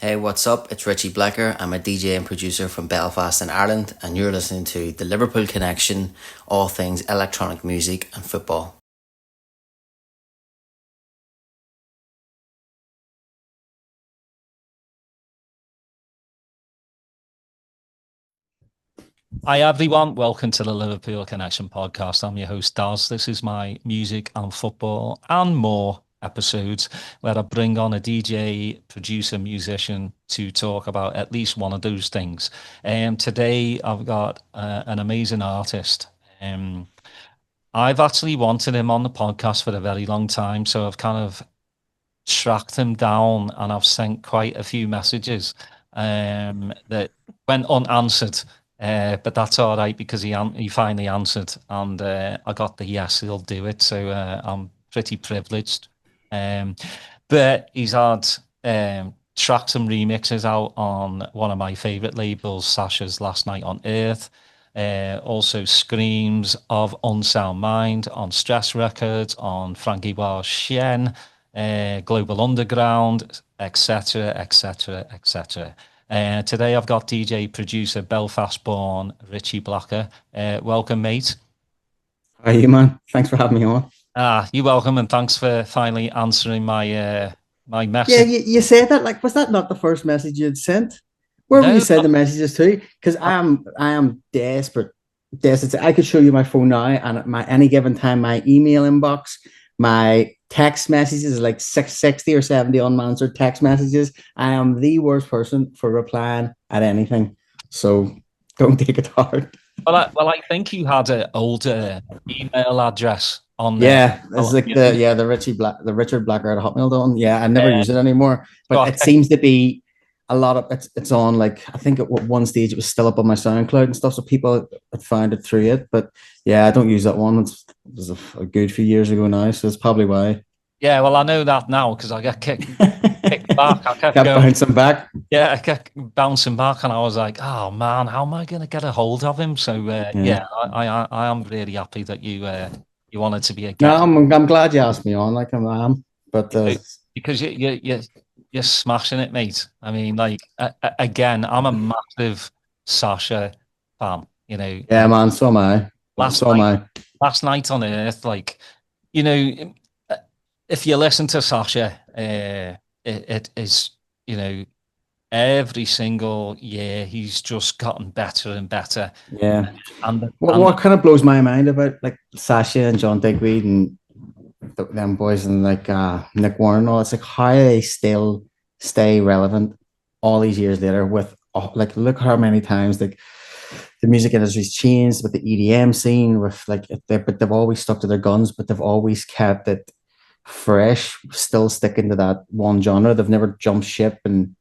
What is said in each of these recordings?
Hey, what's up? It's Richie Blacker. I'm a DJ and producer from Belfast in Ireland, and you're listening to the Liverpool Connection, all things electronic music and football. Hi everyone, welcome to the Liverpool Connection Podcast. I'm your host Daz. This is my music and football and more episodes where I bring on a DJ, producer, musician to talk about at least one of those things. Today I've got an amazing artist. I've actually wanted him on the podcast for a very long time, so I've kind of tracked him down and I've sent quite a few messages that went unanswered. But that's all right because he finally answered, and I got the yes, he'll do it. So I'm pretty privileged. But he's had tracks and remixes out on one of my favorite labels, Sasha's Last Night on Earth. Also Skreams of Unsound Mind on Stress Records, on Frankie Wild's Shen, Global Underground, etc., etc., etc. Today I've got DJ producer Belfast-born Richie Blacker. Welcome, mate. How are you, man? Thanks for having me on. You're welcome, and thanks for finally answering my Yeah, message. you said that. Like, was that not the first message you'd sent? Where were you No, send the messages to? Because I am desperate. Desperate. I could show you my phone now, and at my any given time, my email inbox, my text messages is like 660 or 70 unanswered text messages. I am the worst person for replying at anything. So don't take it hard. well, I think you had an older email address on there. Yeah, it's like the Richard Blacker at Hotmail. Yeah, I never Uh, use it anymore, so but I it seems to be a lot of it's on like I think at one stage it was still up on my SoundCloud and stuff, so people had found it through it. But yeah, I don't use that one. It was a good few years ago now, so it's probably why. yeah, well, I know that now because I got kicked back. I kept Kept going. bouncing back. Yeah, I kept bouncing back, and I was like, "Oh man, how am I going to get a hold of him?" So Yeah. yeah, I am really happy that you wanted to be a No, guest I'm glad you asked me on. Like I am, but because you're smashing it, mate. I mean, like again, I'm a massive Sasha fan. yeah, man. So am I. Last So am night, I. last night on Earth, like you know, if you listen to Sasha, it is you know every single year he's just gotten better and better. Yeah. And What kind of blows my mind about like Sasha and John Digweed and them boys and like Nick Warren and all, it's like how they still stay relevant all these years later with like look how many times like the music industry's changed with the EDM scene with like but they've always stuck to their guns, but they've always kept it fresh, still sticking to that one genre. They've never jumped ship, and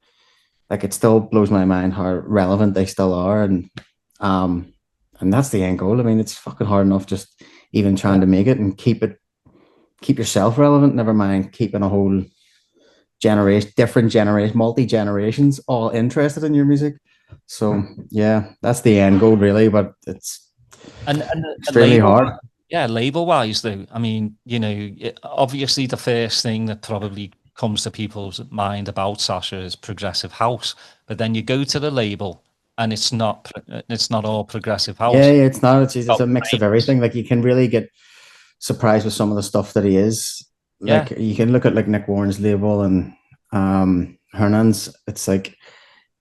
like it still blows my mind how relevant they still are, um and that's the end goal. I mean, it's fucking hard enough just even trying to make it and keep yourself relevant, never mind keeping a whole generation, different generation, multi generations all interested in your music. So yeah, that's the end goal really, but it's and extremely hard. label wise though, I mean, obviously the first thing that probably comes to people's mind about Sasha is progressive house, but then you go to the label and it's not all progressive Yeah, house. yeah, it's Oh, a mix of everything. Like you can really get surprised with some of the stuff that he is. yeah, Like you can look at like Nick Warren's label and Hernan's. It's like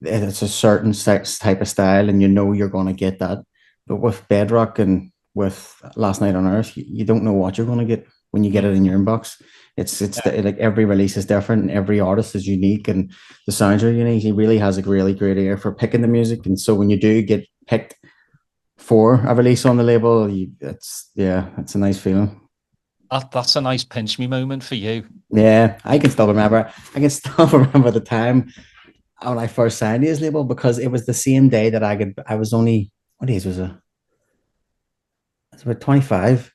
it's a certain type of style, and you know you're going to get that. But with Bedrock and with Last Night on Earth, you don't know what you're going to get when you get it in your inbox. yeah. Like every release is different, and every artist is unique, and the sounds are unique. He really has a really great ear for picking the music, and so when you do get picked for a release on the label, it's a nice feeling. That's a nice pinch me moment for you. Yeah, I can still remember. I can still remember the time when I first signed his label because it was the same day that I was only what age was it? I was about 25.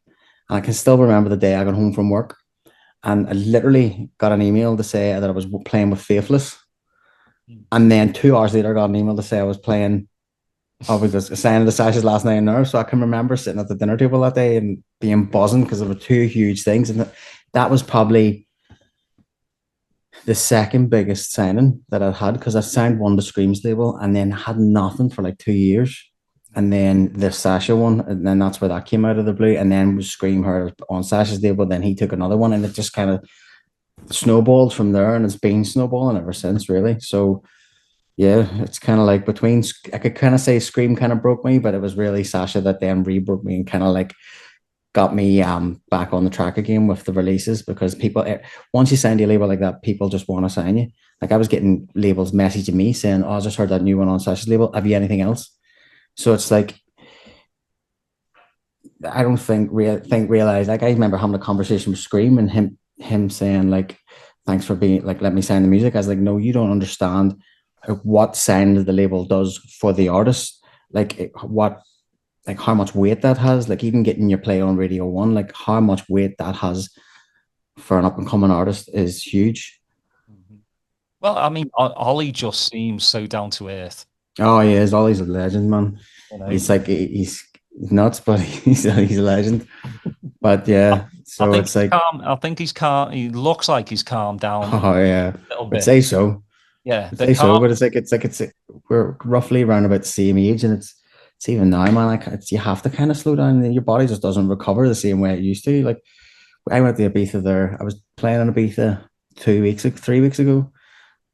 And I can still remember the day I got home from work and I literally got an email to say that I was playing with Faithless. And then 2 hours later I got an email to say I was just signing the Sashes Last Night in Nerve. So I can remember sitting at the dinner table that day and being buzzing because there were two huge things. And that was probably the second biggest signing that I had, because I signed one to Skream's label and then had nothing for like 2 years. And then the Sasha one, and then that's where that came out of the blue. And then was Skream heard on Sasha's label, then he took another one, and it just kind of snowballed from there, and it's been snowballing ever since, really. So yeah, it's kind of like between, I could kind of say Skream kind of broke me, but it was really Sasha that then re-broke me and kind of like got me back on the track again with the releases, because people, once you sign to a label like that, people just want to sign you. Like I was getting labels messaging me saying, "Oh, I just heard that new one on Sasha's label. Have you anything else?" So it's like, I don't realize, like I remember having a conversation with Skream and him saying like, "Thanks for being like, let me sign the music." I was like, "No, you don't understand what signing the label does for the artist. Like what, like how much weight that has. Like even getting your play on Radio One, like how much weight that has for an up and coming artist is huge." Well, I mean, Ollie just seems so down to earth. Oh, he is. Ollie's a legend, man. You know? He's like he's nuts, but he's a legend. But yeah, so it's like, calm. I think he's calm. He looks like he's calmed down. Oh yeah, a little I'd bit. say so. Yeah, I'd say so. But it's we're roughly around about the same age, and it's even now, man. Like you have to kind of slow down, and your body just doesn't recover the same way it used to. Like I went to Ibiza there. I was playing in Ibiza 3 weeks ago,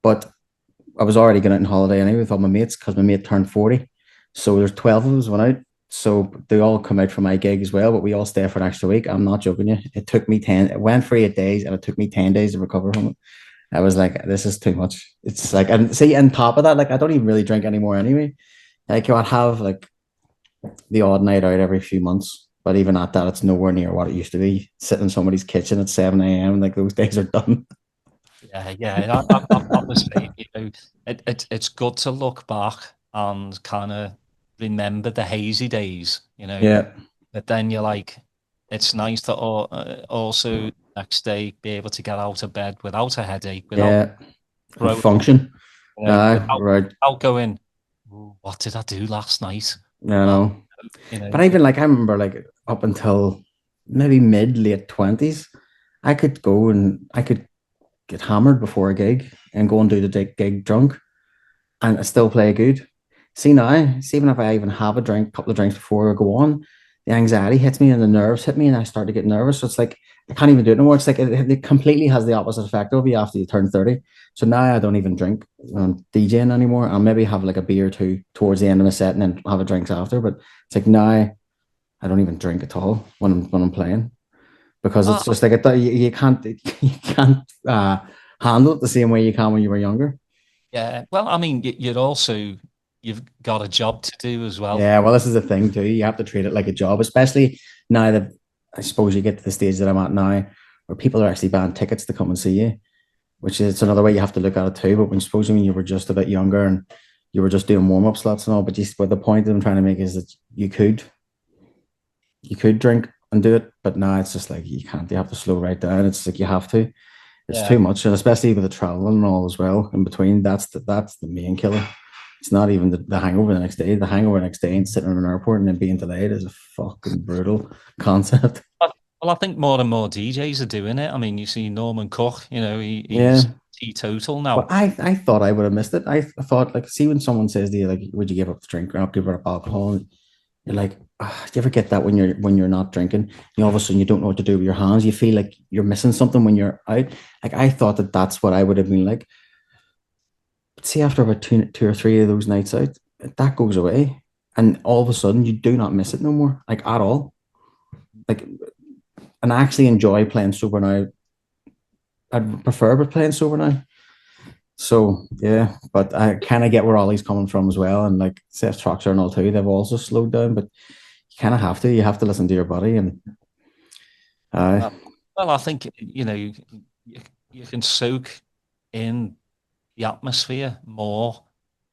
but I was already going out on holiday anyway with all my mates, because my mate turned 40. So there's 12 of us went out. So they all come out for my gig as well, but we all stay for an extra week. I'm not joking you. It took me 10, it went for 8 days, and it took me 10 days to recover from it. I was like, this is too much. It's like, and see, on top of that, like I don't even really drink anymore anyway. Like I'd have like the odd night out every few months. But even at that, it's nowhere near what it used to be. Sitting in somebody's kitchen at 7 a.m. Like those days are done. Yeah. I'm not the same. You know, it's good to look back and kind of remember the hazy days. You know, Yeah. but then you're like, it's nice to also next day be able to get out of bed without a headache, without function. you know, Right. without going, what did I do last night? Yeah, no. You know, But even like I remember like up until maybe mid late 20s, I could go and I could get hammered before a gig and go and do the gig drunk, and I still play good. See now, see, even if I even have a couple of drinks before I go on, the anxiety hits me and the nerves hit me, and I start to get nervous. So it's like I can't even do it anymore. It's like it completely has the opposite effect of you after you turn 30. So now I don't even drink when I'm DJing anymore. I'll maybe have like a beer or two towards the end of my set and then have a drinks after. But it's like now I don't even drink at all when I'm playing, because it's just like you can't handle it the same way you can when you were younger. yeah. Well, I mean, you've got a job to do as well. Yeah, well, this is the thing too. You have to treat it like a job, especially now that I suppose you get to the stage that I'm at now, where people are actually buying tickets to come and see you, which is another way you have to look at it too. But when you were just a bit younger and you were just doing warm up slots and all, but the point that I'm trying to make is that you could drink and do it, but now it's just like you can't. You have to slow right down. It's like you have to. It's too much, and especially with the travel and all as well in between. That's the main killer. It's not even the hangover the next day. The hangover the next day and sitting in an airport and then being delayed is a fucking brutal concept. Well, I think more and more DJs are doing it. I mean, you see Norman Cook, you know, he's teetotal now. Well, I thought I would have missed it. I thought, like, see, when someone says to you, like, would you give up the drink or not give up alcohol? And you're like, do you ever get that when you're not drinking? You all of a sudden you don't know what to do with your hands. You feel like you're missing something when you're out. Like I thought that's what I would have been like. But see, after about two or three of those nights out, that goes away, and all of a sudden you do not miss it no more, like at all. Like, and I actually enjoy playing sober now. I'd prefer playing sober now. So yeah, but I kind of get where Ollie's coming from as well, and like Seth Troxer and all too, they've also slowed down, but you kind of have to. You have to listen to your body, and well, I think you know you can soak in the atmosphere more.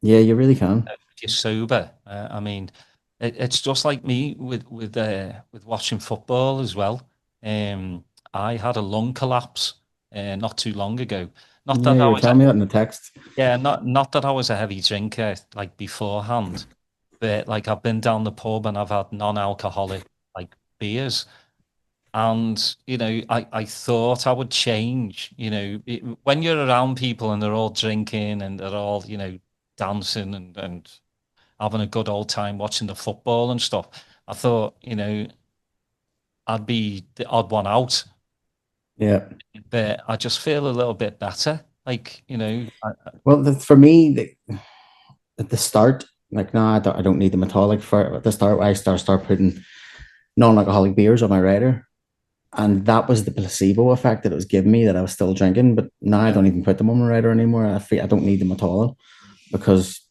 Yeah, you really can. If you're sober, I mean, it's just like me with watching football as well. I had a lung collapse not too long ago. Not that you were telling me that in the text. Yeah, not that I was a heavy drinker like beforehand, but like I've been down the pub and I've had non-alcoholic like beers, And, I thought I would change, when you're around people and they're all drinking and they're all, dancing and having a good old time watching the football and stuff. I thought, I'd be the odd one out, Yeah. but I just feel a little bit better. Like, Well, for me, at the start, like, no, I don't need them at all. Like, for at the start, I start putting non-alcoholic beers on my rider, and that was the placebo effect that it was giving me, that I was still drinking. But now I don't even put them on my rider anymore. I don't need them at all, because,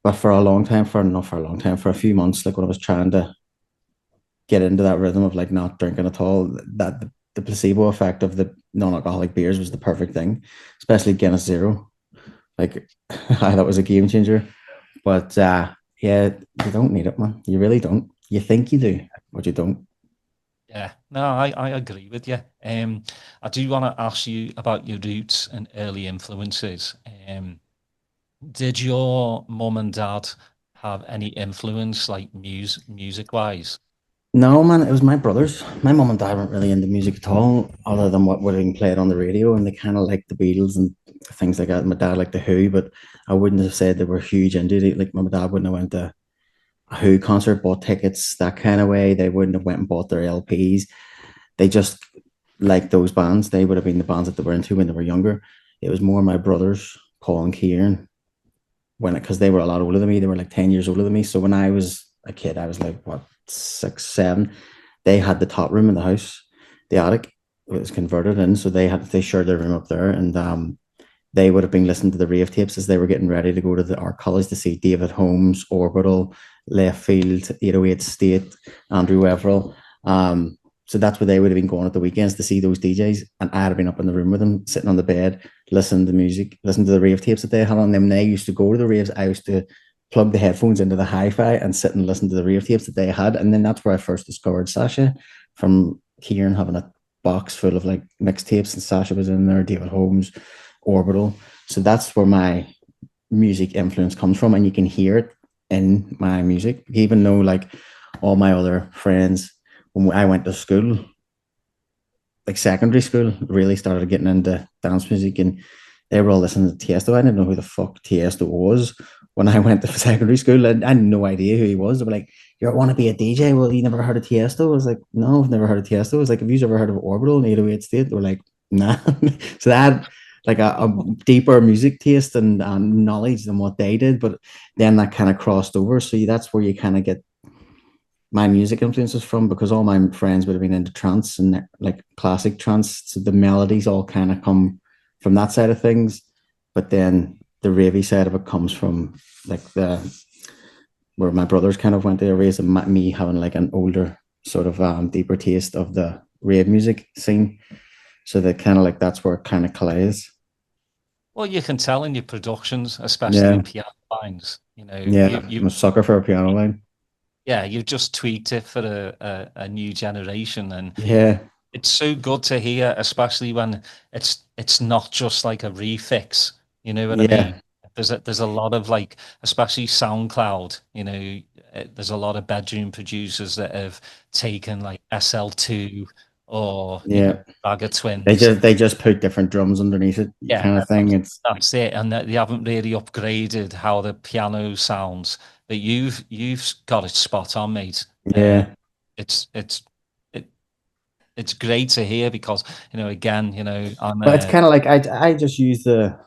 but for a long time, for a few months, like when I was trying to get into that rhythm of like not drinking at all, that the placebo effect of the non-alcoholic beers was the perfect thing, especially Guinness Zero. Like, that was a game changer. But yeah, you don't need it, man. You really don't. You think you do, but you don't. yeah, no, I agree with you. I do want to ask you about your roots and early influences. Did your mum and dad have any influence, like music wise? No, man, it was my brothers. My mum and dad weren't really into music at all, other than what would have been played on the radio, and they kind of liked the Beatles and things like that. My dad liked the Who, but I wouldn't have said they were huge into it. Like, my dad wouldn't have went to a Who concert, bought tickets that kind of way. They wouldn't have went and bought their LPs. They just liked those bands. They would have been the bands that they were into when they were younger. It was more my brothers, Paul and Kieran, because they were a lot older than me. They were like 10 years older than me. So when I was a kid, I was like, what, 6, 7. They had the top room in the house, the attic. It was converted in, so they shared their room up there, and they would have been listening to the rave tapes as they were getting ready to go to the art college to see David Holmes, Orbital, Left Field, 808 State, Andrew Weverell. So that's where they would have been going at the weekends to see those DJs. And I'd have been up in the room with them, sitting on the bed, listening to music, listening to the rave tapes that they had on them. When they used to go to the raves, I used to plug the headphones into the hi-fi and sit and listen to the rave tapes that they had. And then that's where I first discovered Sasha, from Kieran having a box full of like mixtapes, and Sasha was in there, David Holmes, Orbital. So that's where my music influence comes from, and you can hear it in my music, even though like all my other friends, when I went to school, like secondary school, really started getting into dance music, and they were all listening to Tiesto. I didn't know who the fuck Tiesto was when I went to secondary school. I had no idea who he was. They were like, "You want to be a DJ? Well, you never heard of Tiesto?" I was like, "No, I've never heard of Tiesto." I was like, "Have you ever heard of Orbital and 808 State?" They were like, "Nah." So that had like a deeper music taste and knowledge than what they did. But then that kind of crossed over. So that's where you kind of get my music influences from, because all my friends would have been into trance and like classic trance. So the melodies all kind of come from that side of things. But then the ravey side of it comes from like where my brothers kind of went to raise, and me having like an older sort of deeper taste of the rave music scene. So that kind of like, that's where it kind of collides. Well, you can tell in your productions, especially Yeah. your piano lines, Yeah. I'm a sucker for a piano line. yeah, you've just tweaked it for a new generation, and Yeah. it's so good to hear, especially when it's not just like a refix. You know what I Yeah. mean? There's a lot of like, especially SoundCloud. There's a lot of bedroom producers that have taken like SL2 or Yeah. Ragga They Twins. just put different drums underneath it, Yeah, kind of thing. It's that's it, and they haven't really upgraded how the piano sounds. But you've got it spot on, mate. yeah. It's it's it, it's great to hear because again, I'm But it's kind of like I just use the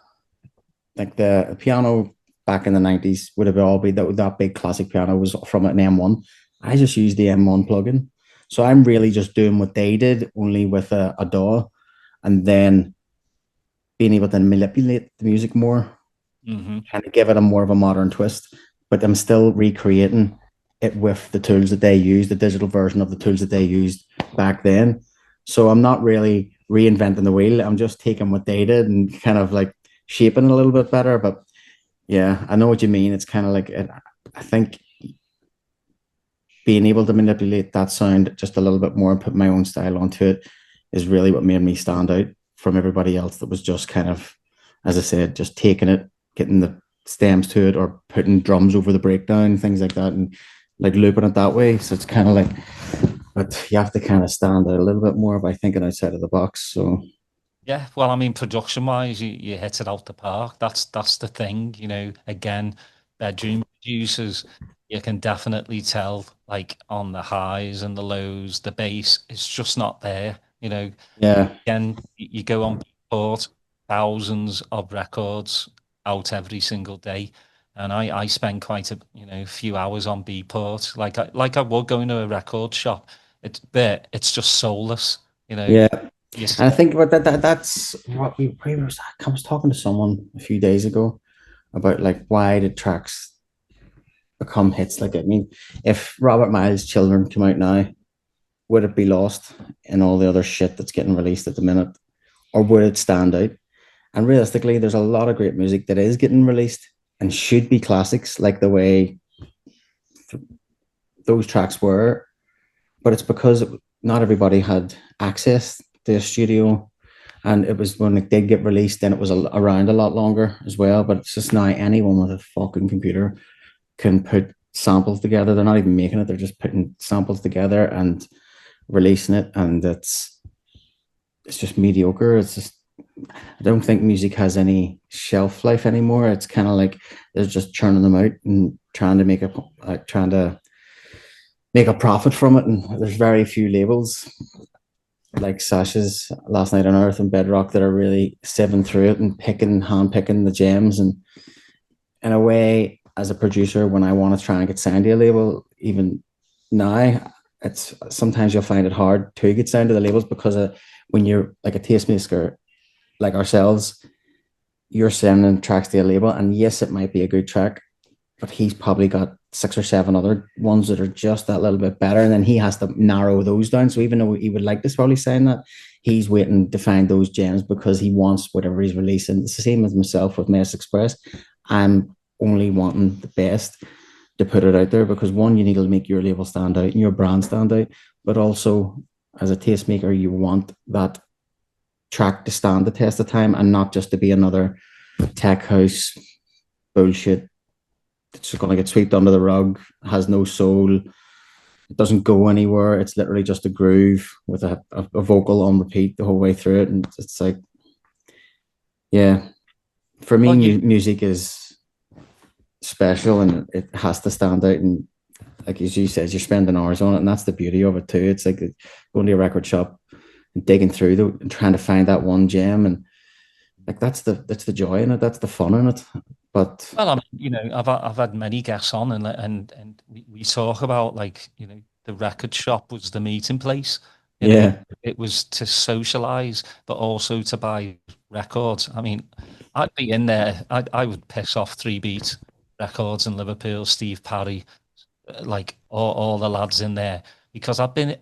piano back in the 90s would have all been that big classic piano was from an M1. I just use the M1 plugin. So I'm really just doing what they did, only with a DAW, and then being able to manipulate the music more, hmm kind of give it a more of a modern twist. But I'm still recreating it with the tools that they use, the digital version of the tools that they used back then. So I'm not really reinventing the wheel. I'm just taking what they did and kind of like shaping it a little bit better. But yeah, I know what you mean. It's kind of like I think being able to manipulate that sound just a little bit more and put my own style onto it is really what made me stand out from everybody else that was just kind of, as I said, just taking it, getting the stems to it, or putting drums over the breakdown, things like that, and like looping it that way. So it's kind of like but you have to kind of stand out a little bit more by thinking outside of the box. So Yeah, well, I mean, production-wise, you hit it out the park. That's the thing, Again, bedroom producers, you can definitely tell, like on the highs and the lows, the bass is just not there. yeah, Again, you go on Beatport, thousands of records out every single day, and I spend quite a few hours on Beatport, like I would go into a record shop. It's just soulless. yeah. Yes. And I think that's what I was talking to someone a few days ago about like why did tracks become hits? Like, I mean, if Robert Miles' Children come out now, would it be lost in all the other shit that's getting released at the minute, or would it stand out? And realistically, there's a lot of great music that is getting released and should be classics, like the way those tracks were. But it's because not everybody had access to a studio, and it was when it did get released, then it was around a lot longer as well. But it's just now anyone with a fucking computer can put samples together. They're not even making it; they're just putting samples together and releasing it, and it's just mediocre. It's just I don't think music has any shelf life anymore. It's kind of like they're just churning them out and trying to make a profit from it. And there's very few labels like Sasha's Last Night on Earth and Bedrock that are really sieving through it and hand picking the gems. And in a way, as a producer, when I want to try and get signed to a label, even now, it's sometimes you'll find it hard to get signed to the labels because when you're like a tastemaker like ourselves, you're sending tracks to a label, and yes, it might be a good track, but he's probably got 6 or 7 other ones that are just that little bit better, and then he has to narrow those down. So even though he would like to probably sign that, he's waiting to find those gems because he wants whatever he's releasing. It's the same as myself with Mess Express. I'm only wanting the best to put it out there because one, you need to make your label stand out and your brand stand out, but also as a tastemaker, you want that track to stand the test of time and not just to be another tech house bullshit. It's going to get swept under the rug, has no soul, it doesn't go anywhere. It's literally just a groove with a vocal on repeat the whole way through it. And it's like, yeah, for me, music is special and it has to stand out. And like as you said, you're spending hours on it, and that's the beauty of it too. It's like going to a record shop and digging through and trying to find that one gem, and like that's the joy in it, that's the fun in it. But well, I mean, I've had many guests on, and we talk about like the record shop was the meeting place. It was to socialize, but also to buy records. I mean, I'd be in there. I would piss off 3 Beat Records in Liverpool, Steve Parry, like all the lads in there, because I'd be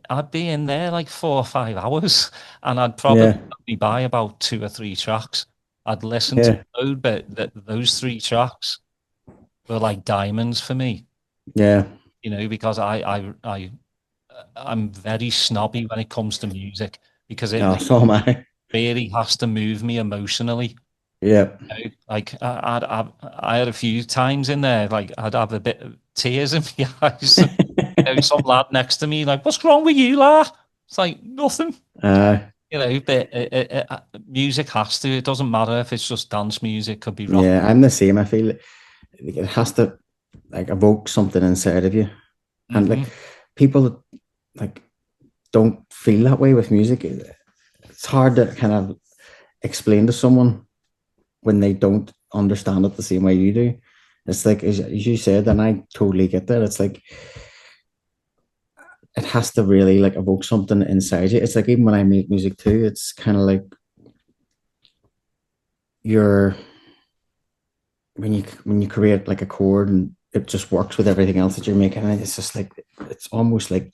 in there like 4 or 5 hours, and I'd probably buy about 2 or 3 tracks. I'd listen to load, but those 3 tracks were like diamonds for me. Yeah, because I'm very snobby when it comes to music because it so am I. really has to move me emotionally. Yeah. Like I had a few times in there, like I'd have a bit of tears in my eyes. Some lad next to me, like, "What's wrong with you, lad?" It's like nothing. But music has to. It doesn't matter if it's just dance music. Could be rock. Yeah, I'm the same. I feel it has to like evoke something inside of you, and like people that like don't feel that way with music. It's hard to kind of explain to someone when they don't understand it the same way you do. It's like as you said, and I totally get that. It's like it has to really like evoke something inside you. It's like even when I make music too, it's kind of like when you create like a chord and it just works with everything else that you're making, and it's just like it's almost like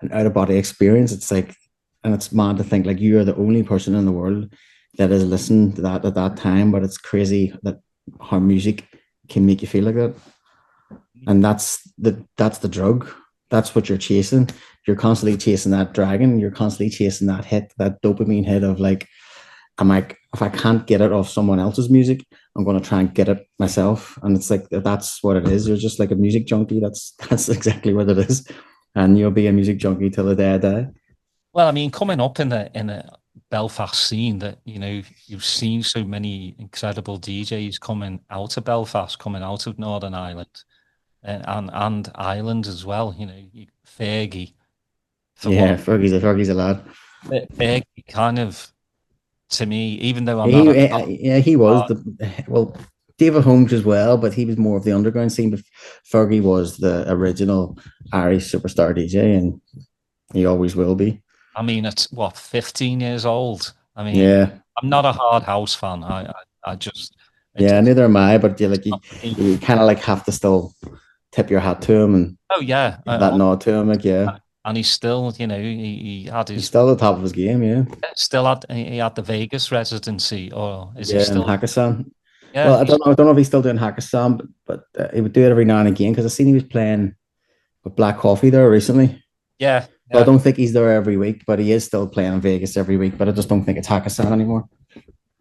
an out of body experience. It's like, and it's mad to think like you are the only person in the world that has listened to that at that time, but it's crazy that how music can make you feel like that. And that's the drug. That's what you're chasing. You're constantly chasing that dragon. You're constantly chasing that hit, that dopamine hit of like, I'm like, if I can't get it off someone else's music, I'm going to try and get it myself. And it's like, that's what it is. You're just like a music junkie. That's exactly what it is. and you'll be a music junkie till the day I die. Well, I mean, coming up in the Belfast scene, that you've seen so many incredible DJs coming out of Belfast, coming out of Northern Ireland, and Ireland as well. Fergie, for Yeah, one. Fergie's a lad. Fergie kind of, to me, even though I'm He, not yeah, he was well, David Holmes as well, but he was more of the underground scene. But Fergie was the original Irish superstar DJ, and he always will be. I mean, it's what, 15 years old. I mean, Yeah, I'm not a hard house fan. I just, yeah, it's neither am I. But not me. you kind of like have to still tip your hat to him and Oh yeah, give that nod to him. Like, yeah, and he's still, he had he's his still at the top of his game. Yeah, he had the Vegas residency, or is he yeah, and still? Hakkasan. Yeah, Well, I don't know if he's still doing Hakkasan, but he would do it every now and again because I seen he was playing with Black Coffee there recently. yeah, So I yeah, don't think he's there every week, but he is still playing in Vegas every week. But I just don't think it's Hakkasan anymore.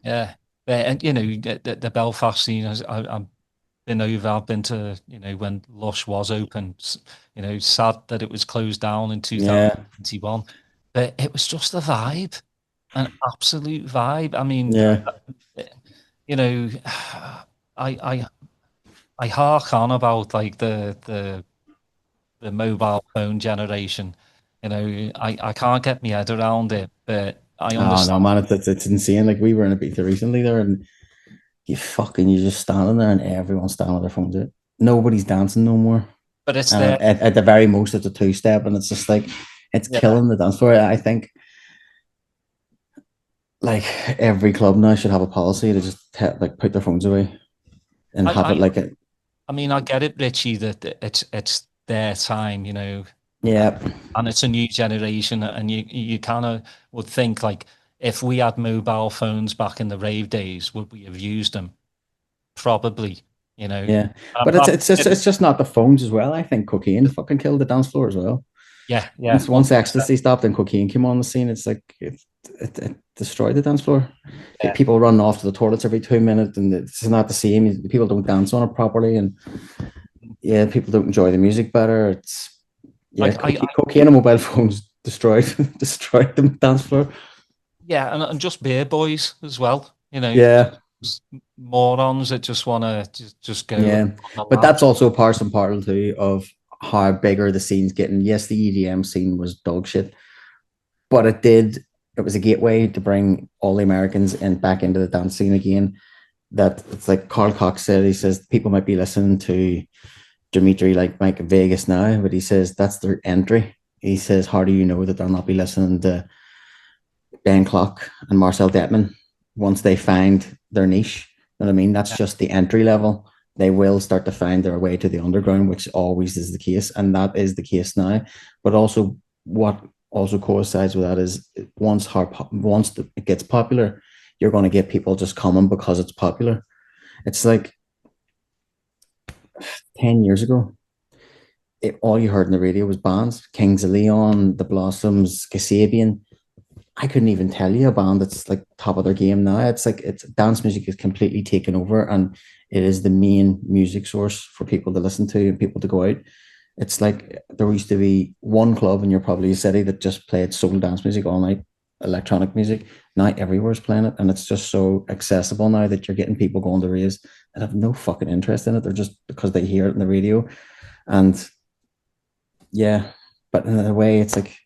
yeah. And the Belfast scene. I've been over. I've been to when Lush was open. Sad that it was closed down in Yeah, 2021, but it was just a vibe, an absolute vibe. I mean, yeah, you know, I I hark on about like the mobile phone generation. I can't get my head around it, but I oh understand. no, man, it's insane. Like we were in Ibiza recently there, and you're just standing there, and everyone's standing with their phones out. Nobody's dancing no more. But it's And there. at the very most, it's a two step, and it's just like it's Yeah, killing the dance floor. I think like every club now should have a policy to just like put their phones away and I, have it I, like it. I mean, I get it, Richie, that it's their time, Yeah, and it's a new generation, and you kind of would think like if we had mobile phones back in the rave days, would we have used them? Probably, you know. yeah, I'm but not. it's just not the phones as well. I think cocaine fucking killed the dance floor as well. Yeah, yeah, Once 100%. ecstasy stopped and cocaine came on the scene, it's like it destroyed the dance floor. Yeah, People run off to the toilets every 2 minutes, and it's not the same. People don't dance on it properly, and yeah, people don't enjoy the music better. It's yeah, I cocaine and mobile phones destroyed destroyed the dance floor. yeah, and just beer boys as well. Yeah, Just morons that just want to just go yeah, on the but laugh. that's also part and parcel too of how bigger the scene's getting. Yes, the EDM scene was dog shit, but it was a gateway to bring all the Americans in back into the dance scene again. That it's like Carl Cox said, he says people might be listening to Dimitri like Mike Vegas now, but he says that's their entry. He says, how do you know that they'll not be listening to Ben Clock and Marcel Detman once they find their niche? You know what I mean? That's Yeah, just the entry level. They will start to find their way to the underground, which always is the case, and that is the case now. But also, what also coincides with that is it gets popular, you're going to get people just coming because it's popular. It's like 10 years ago, all you heard in the radio was bands: Kings of Leon, The Blossoms, Kasabian. I couldn't even tell you a band that's like top of their game now. It's like it's dance music is completely taken over, and it is the main music source for people to listen to and people to go out. It's like there used to be one club in your probably city that just played soul dance music all night, electronic music. Now everywhere's playing it, and it's just so accessible now that you're getting people going to raves that have no fucking interest in it. They're just because they hear it in the radio, and yeah. But in a way, it's like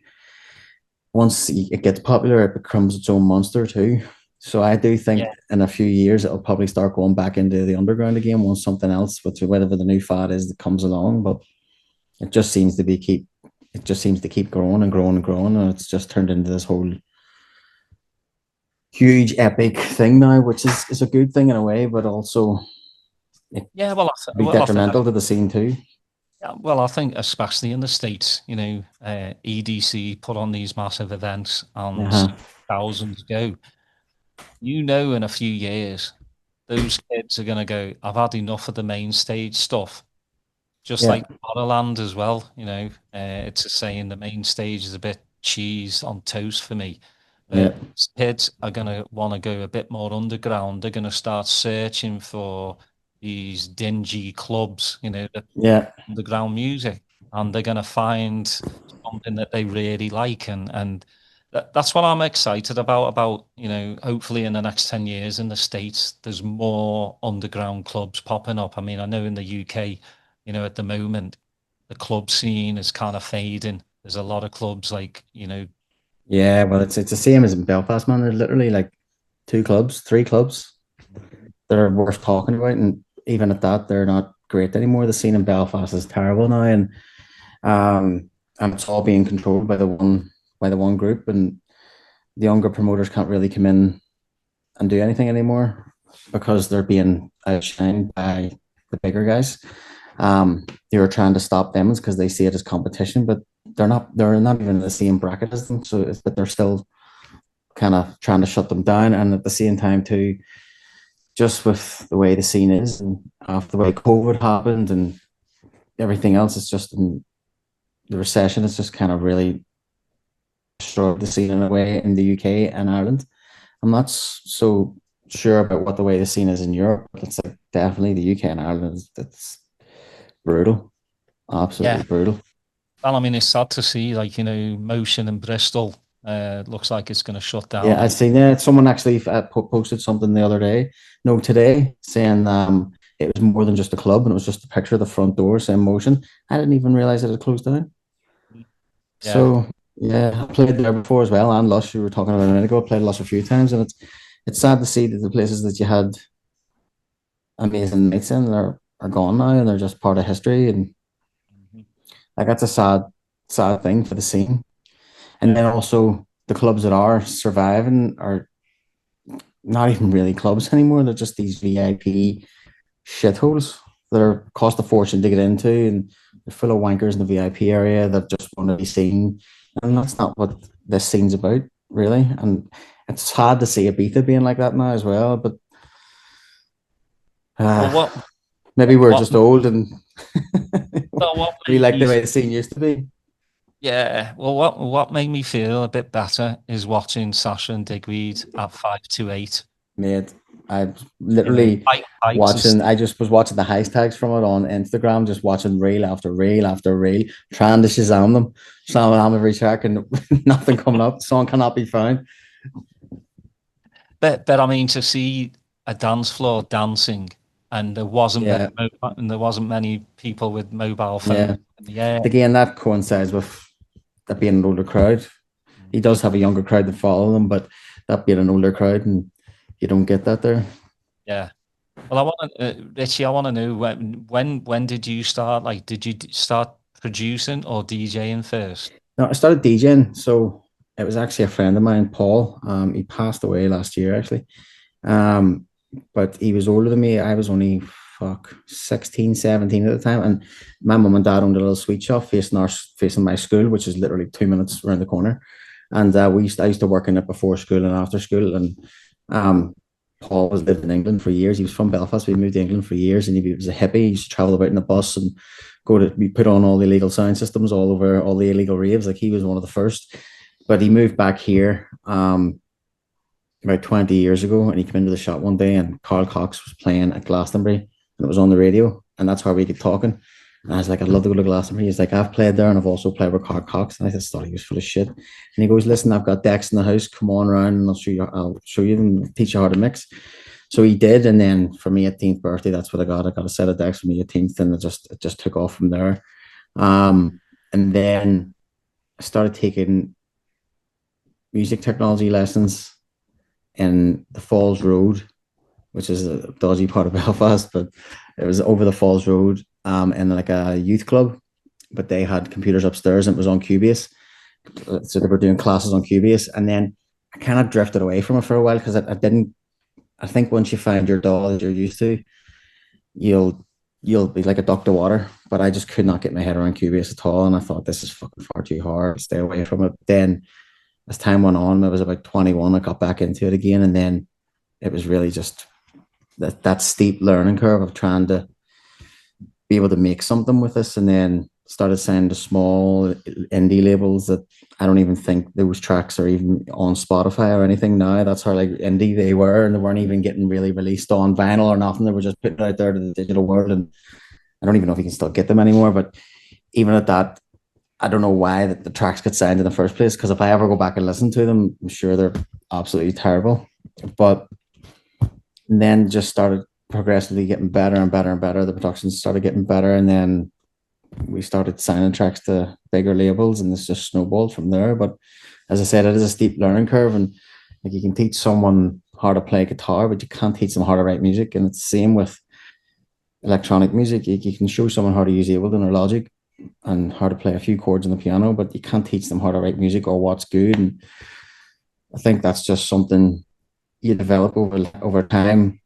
once it gets popular, it becomes its own monster too. So I do think yeah, in a few years it'll probably start going back into the underground again once something else, whatever the new fad is that comes along. But it just seems to be keep it just seems to keep growing and growing and growing, and it's just turned into this whole huge epic thing now, which is a good thing in a way, but also it yeah. be detrimental to the scene too. Yeah, well, I think especially in the States, EDC put on these massive events and Uh-huh. thousands go. In a few years, those kids are going to go, I've had enough of the main stage stuff. Just Yeah, like Land as well, it's a saying the main stage is a bit cheese on toast for me. yeah, But kids are going to want to go a bit more underground. They're going to start searching for these dingy clubs, the yeah. underground music. and they're going to find something that they really like, and that's what I'm excited about, you know, hopefully in the next 10 years in the States, there's more underground clubs popping up. I mean, I know in the UK, you know, at the moment, the club scene is kind of fading. There's a lot of clubs like, you know. Yeah, well, it's the same as in Belfast, man. There's literally like 2 clubs, 3 clubs that are worth talking about, and even at that, they're not great anymore. The scene in Belfast is terrible now, um, and it's all being controlled by the one group, and the younger promoters can't really come in and do anything anymore because they're being outshined by the bigger guys. They were trying to stop them because they see it as competition, but they're not even in the same bracket as them. So it's that they're still kind of trying to shut them down. And at the same time, too, just with the way the scene is and after the way COVID happened and everything else, it's just in the recession, it's just kind of really destroyed the scene in a way in the UK and Ireland. I'm not so sure about what the way the scene is in Europe, but it's like definitely the UK and Ireland. It's brutal, absolutely Yeah. brutal. Well, I mean, it's sad to see, like, you know, Motion in Bristol. Looks like it's going to shut down. Yeah, I've seen that. Someone actually posted something the other day, no, today, saying it was more than just a club and it was just a picture of the front door saying Motion. I didn't even realize it had closed down. Yeah. So yeah, I played there before as well. And Lush, you were talking about a minute ago, I played Lush a few times, and it's sad to see that the places that you had amazing nights in are gone now, and they're just part of history. And like that's a sad thing for the scene. And then also the clubs that are surviving are not even really clubs anymore. They're just these VIP shitholes that are cost a fortune to get into, and they're full of wankers in the VIP area that just want to be seen. And that's not what this scene's about, really. And it's hard to see Ibiza being like that now as well. But Well, maybe we're just old and what we like the way the scene used to be. Yeah, well, what made me feel a bit better is watching Sasha and Digweed at 528. Mate, I literally watching. I just was watching the hashtags from it on Instagram, just watching reel after reel after reel, trying to Shazam them, Shazam every track, and nothing coming up. The song cannot be found. But I mean, to see a dance floor dancing, and there wasn't many people with mobile phones. Yeah. Again, that coincides with that being an older crowd. He does have a younger crowd that follow them, but that being an older crowd, and you don't get that there. Yeah. Well, I want Richie, I want to know when did you start? Like, did you start producing or DJing first? No, I started DJing. So it was actually a friend of mine, Paul. He passed away last year, actually. But he was older than me. I was only 16, 17 at the time. And my mum and dad owned a little sweet shop facing my school, which is literally 2 minutes around the corner. And I used to work in it before school and after school. And Paul was lived in England for years. He was from Belfast. We moved to England for years, and he was a hippie. He used to travel about in a bus and we put on all the illegal sound systems all over all the illegal raves. Like he was one of the first. But he moved back here about 20 years ago, and he came into the shop one day, and Carl Cox was playing at Glastonbury, and it was on the radio, and that's how we get talking. And I was like, I'd love to go to Glastonbury. He's like, I've played there, and I've also played with Carl Cox. And I just thought he was full of shit. And he goes, listen, I've got decks in the house. Come on around, and I'll show you and teach you how to mix. So he did, and then for my 18th birthday, that's what I got. I got a set of decks for my 18th, and it just took off from there. And then I started taking music technology lessons in the Falls Road, which is a dodgy part of Belfast, but it was over the Falls Road in like a youth club, but they had computers upstairs and it was on Cubase. So they were doing classes on Cubase, and then I kind of drifted away from it for a while because I think once you find your DAW that you're used to, you'll be like a duck to water, but I just could not get my head around Cubase at all, and I thought this is fucking far too hard, stay away from it. Then as time went on, I was about 21, I got back into it again, and then it was really just that steep learning curve of trying to be able to make something with this, and then started signing to small indie labels that I don't even think those tracks are even on Spotify or anything now. That's how like indie they were, and they weren't even getting really released on vinyl or nothing. They were just putting it out there to the digital world, and I don't even know if you can still get them anymore. But even at that, I don't know why that the tracks get signed in the first place. Because if I ever go back and listen to them, I'm sure they're absolutely terrible. But then just started progressively getting better and better and better. The production started getting better, and then we started signing tracks to bigger labels, and it's just snowballed from there. But as I said, it is a steep learning curve, and like you can teach someone how to play guitar, but you can't teach them how to write music. And it's the same with electronic music. You can show someone how to use Ableton or Logic and how to play a few chords on the piano, but you can't teach them how to write music or what's good. And I think that's just something you develop over time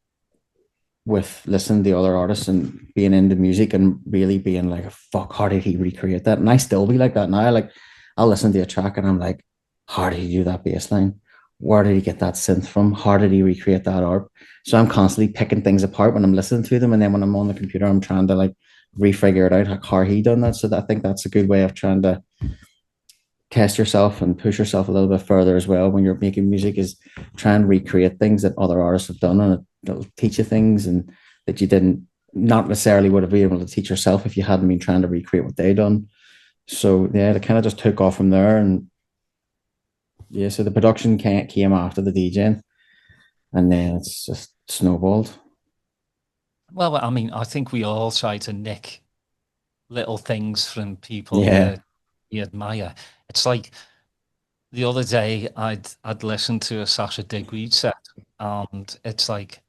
with listening to other artists and being into music and really being like, fuck, how did he recreate that? And I still be like that now. Like, I'll listen to a track and I'm like, how did he do that bass line? Where did he get that synth from? How did he recreate that art? So I'm constantly picking things apart when I'm listening to them. And then when I'm on the computer, I'm trying to like refigure it out how he done that. So I think that's a good way of trying to test yourself and push yourself a little bit further as well when you're making music, is try and recreate things that other artists have done, and it'll teach you things and that you didn't not necessarily would have been able to teach yourself if you hadn't been trying to recreate what they done. So yeah, it kind of just took off from there. And yeah, so the production came after the DJing, and then it's just snowballed. Well, I mean, I think we all try to nick little things from people Yeah. that you admire. It's like the other day I'd listened to a Sasha Digweed set, and it's like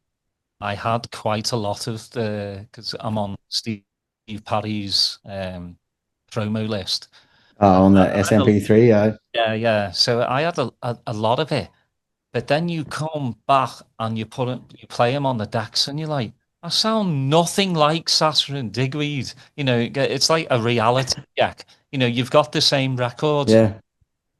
I had quite a lot of because I'm on Steve Parry's promo list. On the I had SMP3, yeah. yeah. So I had a lot of it, but then you come back and you play him on the decks, and you're like, I sound nothing like Sasha and Digweed. You know, it's like a reality check. You know, you've got the same records, Yeah.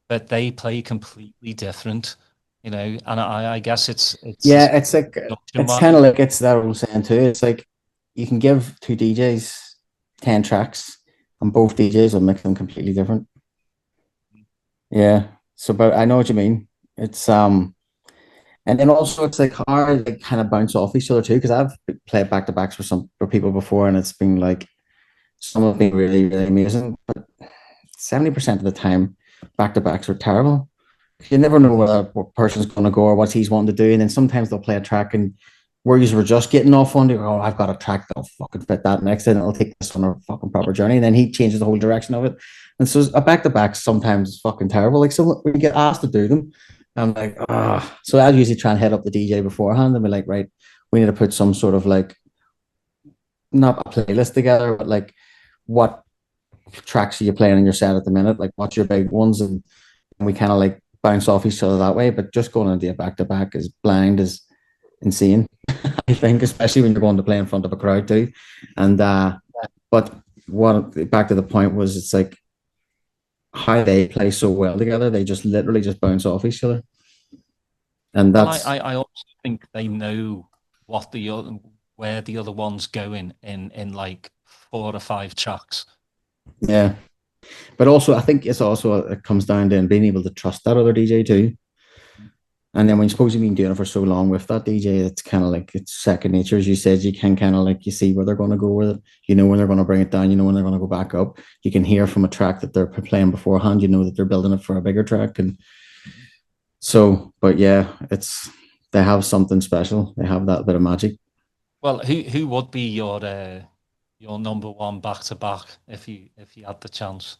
but they play completely different. You know, and I guess it's Yeah, it's like production it's wise. kind of like it's that old saying too. It's like you can give two DJs 10 tracks and both DJs will make them completely different. Yeah. So but I know what you mean. It's and then also it's like hard like kind of bounce off each other too, because I've played back to backs for people before, and it's been like some have been really, really amazing, but 70% of the time back to backs are terrible. You never know where what person's going to go or what he's wanting to do. And then sometimes they'll play a track and where you were just getting off on, oh, I've got a track that'll fucking fit that next, and it'll take this on a fucking proper journey. And then he changes the whole direction of it. And so a back to back sometimes is fucking terrible. Like, so when you get asked to do them, I'm like, ah. So I usually try and head up the DJ beforehand and be like, right, we need to put some sort of like, not a playlist together, but like, what tracks are you playing in your set at the minute? Like, what's your big ones? And we kind of like bounce off each other that way. But just going into a back to back is blind is insane. I think, especially when you're going to play in front of a crowd too. And but what back to the point was, it's like how they play so well together. They just literally just bounce off each other. And that's I also think they know what where the other one's going in like 4 or 5 tracks. yeah. But also, I think it comes down to being able to trust that other DJ too. And then when you're supposed to be doing it for so long with that DJ, it's kind of like it's second nature. As you said, you can kind of like you see where they're going to go with it. You know when they're going to bring it down. You know when they're going to go back up. You can hear from a track that they're playing beforehand. You know that they're building it for a bigger track. And so, but yeah, they have something special. They have that bit of magic. Well, who would be your number one back to back if you had the chance?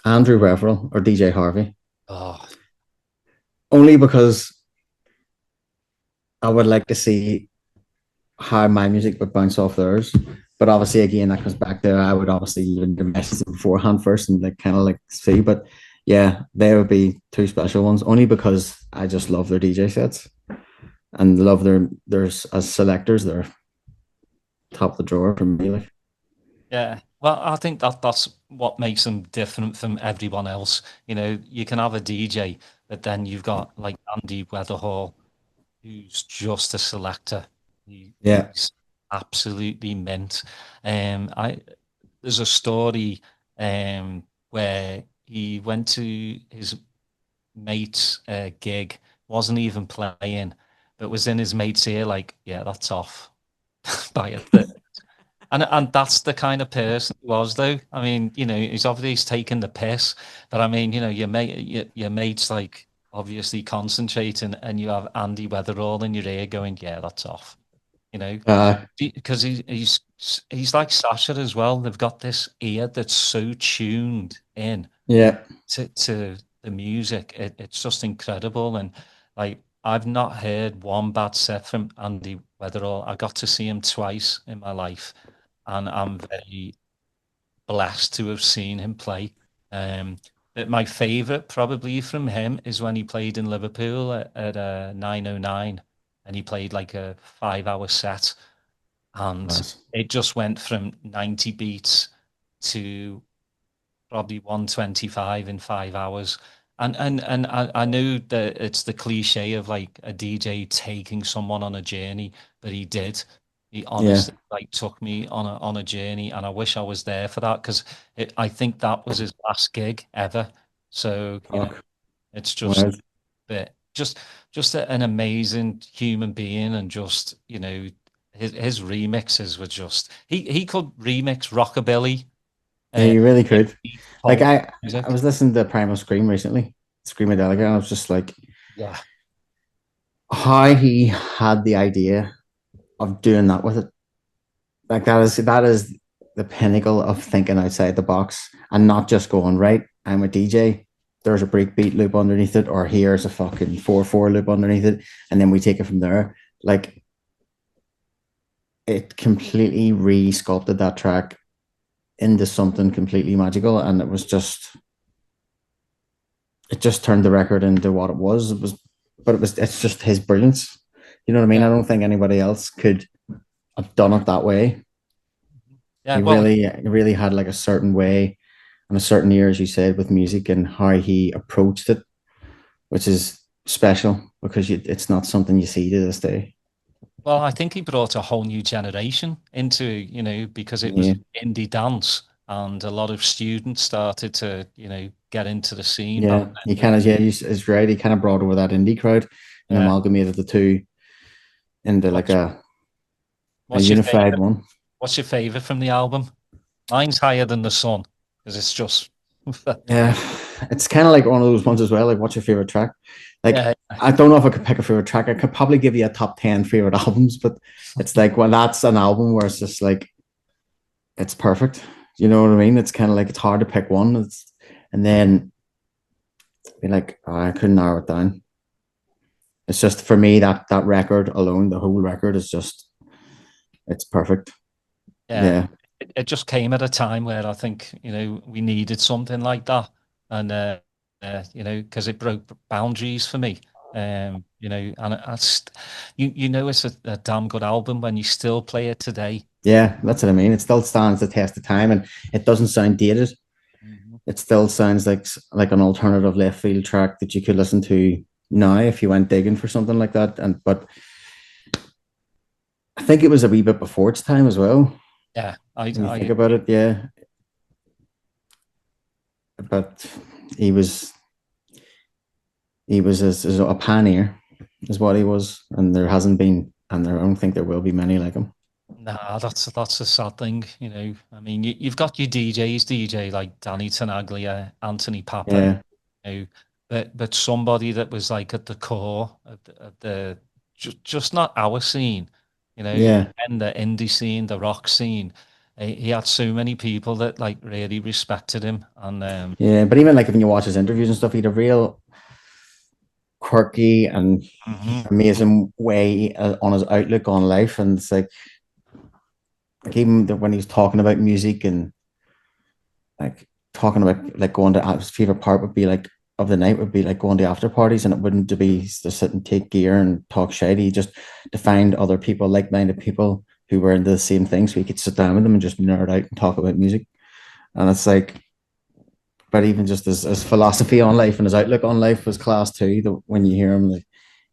Andrew Reverill or DJ Harvey. Oh, Only because I would like to see how my music would bounce off theirs. But obviously, again, that comes back to I would obviously learn the message beforehand first and like kind of like see. But yeah, they would be two special ones only because I just love their DJ sets and love there's as selectors, they're top of the drawer for me. Like, yeah. Well, I think that's what makes them different from everyone else. You know, you can have a DJ, but then you've got like Andy Weatherhall, who's just a selector. yeah, He's absolutely mint. I There's a story where he went to his mate's gig, wasn't even playing, but was in his mate's ear like, yeah, that's off. by it. And that's the kind of person he was, though. I mean, he's obviously taking the piss, but I mean, your mate's like obviously concentrating, and you have Andy Weatherall in your ear going, "Yeah, that's off," because he's like Sasha as well. They've got this ear that's so tuned in yeah, to the music. It's just incredible, and like I've not heard one bad set from Andy Weatherall. I got to see him twice in my life, and I'm very blessed to have seen him play. But my favourite probably from him is when he played in Liverpool at 909, and he played like a 5 hour set, and nice. it just went from 90 beats to probably 125 in 5 hours. And I know that it's the cliche of like a DJ taking someone on a journey, but he did. He honestly like took me on a journey, and I wish I was there for that, because I think that was his last gig ever. So Fuck. it's Wow. just an amazing human being, and just his remixes were just he could remix rockabilly. Yeah, you really could. Like Pop I music. was listening to Primal Scream recently, Screamadelica, and I was just like, Yeah. how he had the idea of doing that with it. Like that is the pinnacle of thinking outside the box and not just going, right, I'm a DJ. There's a breakbeat loop underneath it, or here's a fucking 4/4 loop underneath it, and then we take it from there. Like it completely re-sculpted that track into something completely magical, and it just turned the record into what it was. It's just his brilliance. You know what I mean? Yeah. I don't think anybody else could have done it that way. Yeah, He really had like a certain way and a certain ear, as you said, with music and how he approached it, which is special because it's not something you see to this day. well, I think he brought a whole new generation into, because it was Yeah, indie dance, and a lot of students started to, get into the scene back yeah. He kind of he's right. He kind of brought over that indie crowd and then. amalgamated the two into like What's, a what's your unified favorite? one. What's your favorite from the album? Mine's Higher Than the Sun, because it's just, Yeah, it's kind of like one of those ones as well. Like, what's your favorite track? Like, yeah, I don't know if I could pick a favorite track. I could probably give you a top 10 favorite albums, but it's like, well, that's an album where it's just like, it's perfect. You know what I mean? It's kind of like, it's hard to pick one. And then be like, oh, I couldn't narrow it down. It's just for me that record alone, the whole record is just, it's perfect. yeah. Yeah, It just came at a time where I think, we needed something like that. And, because it broke boundaries for me. And it's a damn good album when you still play it today. yeah, that's what I mean. It still stands the test of time, and it doesn't sound dated. Mhm. It still sounds like an alternative left field track that you could listen to now if you went digging for something like that. But I think it was a wee bit before its time as well. Yeah, When you think I about it, yeah. But he was as a pioneer, is what he was, and there hasn't been, and I don't think there will be many like him. Nah, that's a sad thing. I mean, you've got your DJ like Danny Tenaglia, Anthony Papa, Yeah, but somebody that was like at the core of the just not our scene, yeah, and the indie scene, the rock scene. He had so many people that like really respected him, and yeah. But even like when you watch his interviews and stuff, he had a real quirky and Mhm. amazing way on his outlook on life, and it's like even when he's talking about music and like talking about like going to his favorite part would be like of the night would be like going to after parties, and it wouldn't to be to sit and take gear and talk shit. He just to find other people, like-minded people who were into the same thing, so he could sit down with them and just nerd out and talk about music. And it's like, but even just his philosophy on life and his outlook on life was class too. When you hear him, like,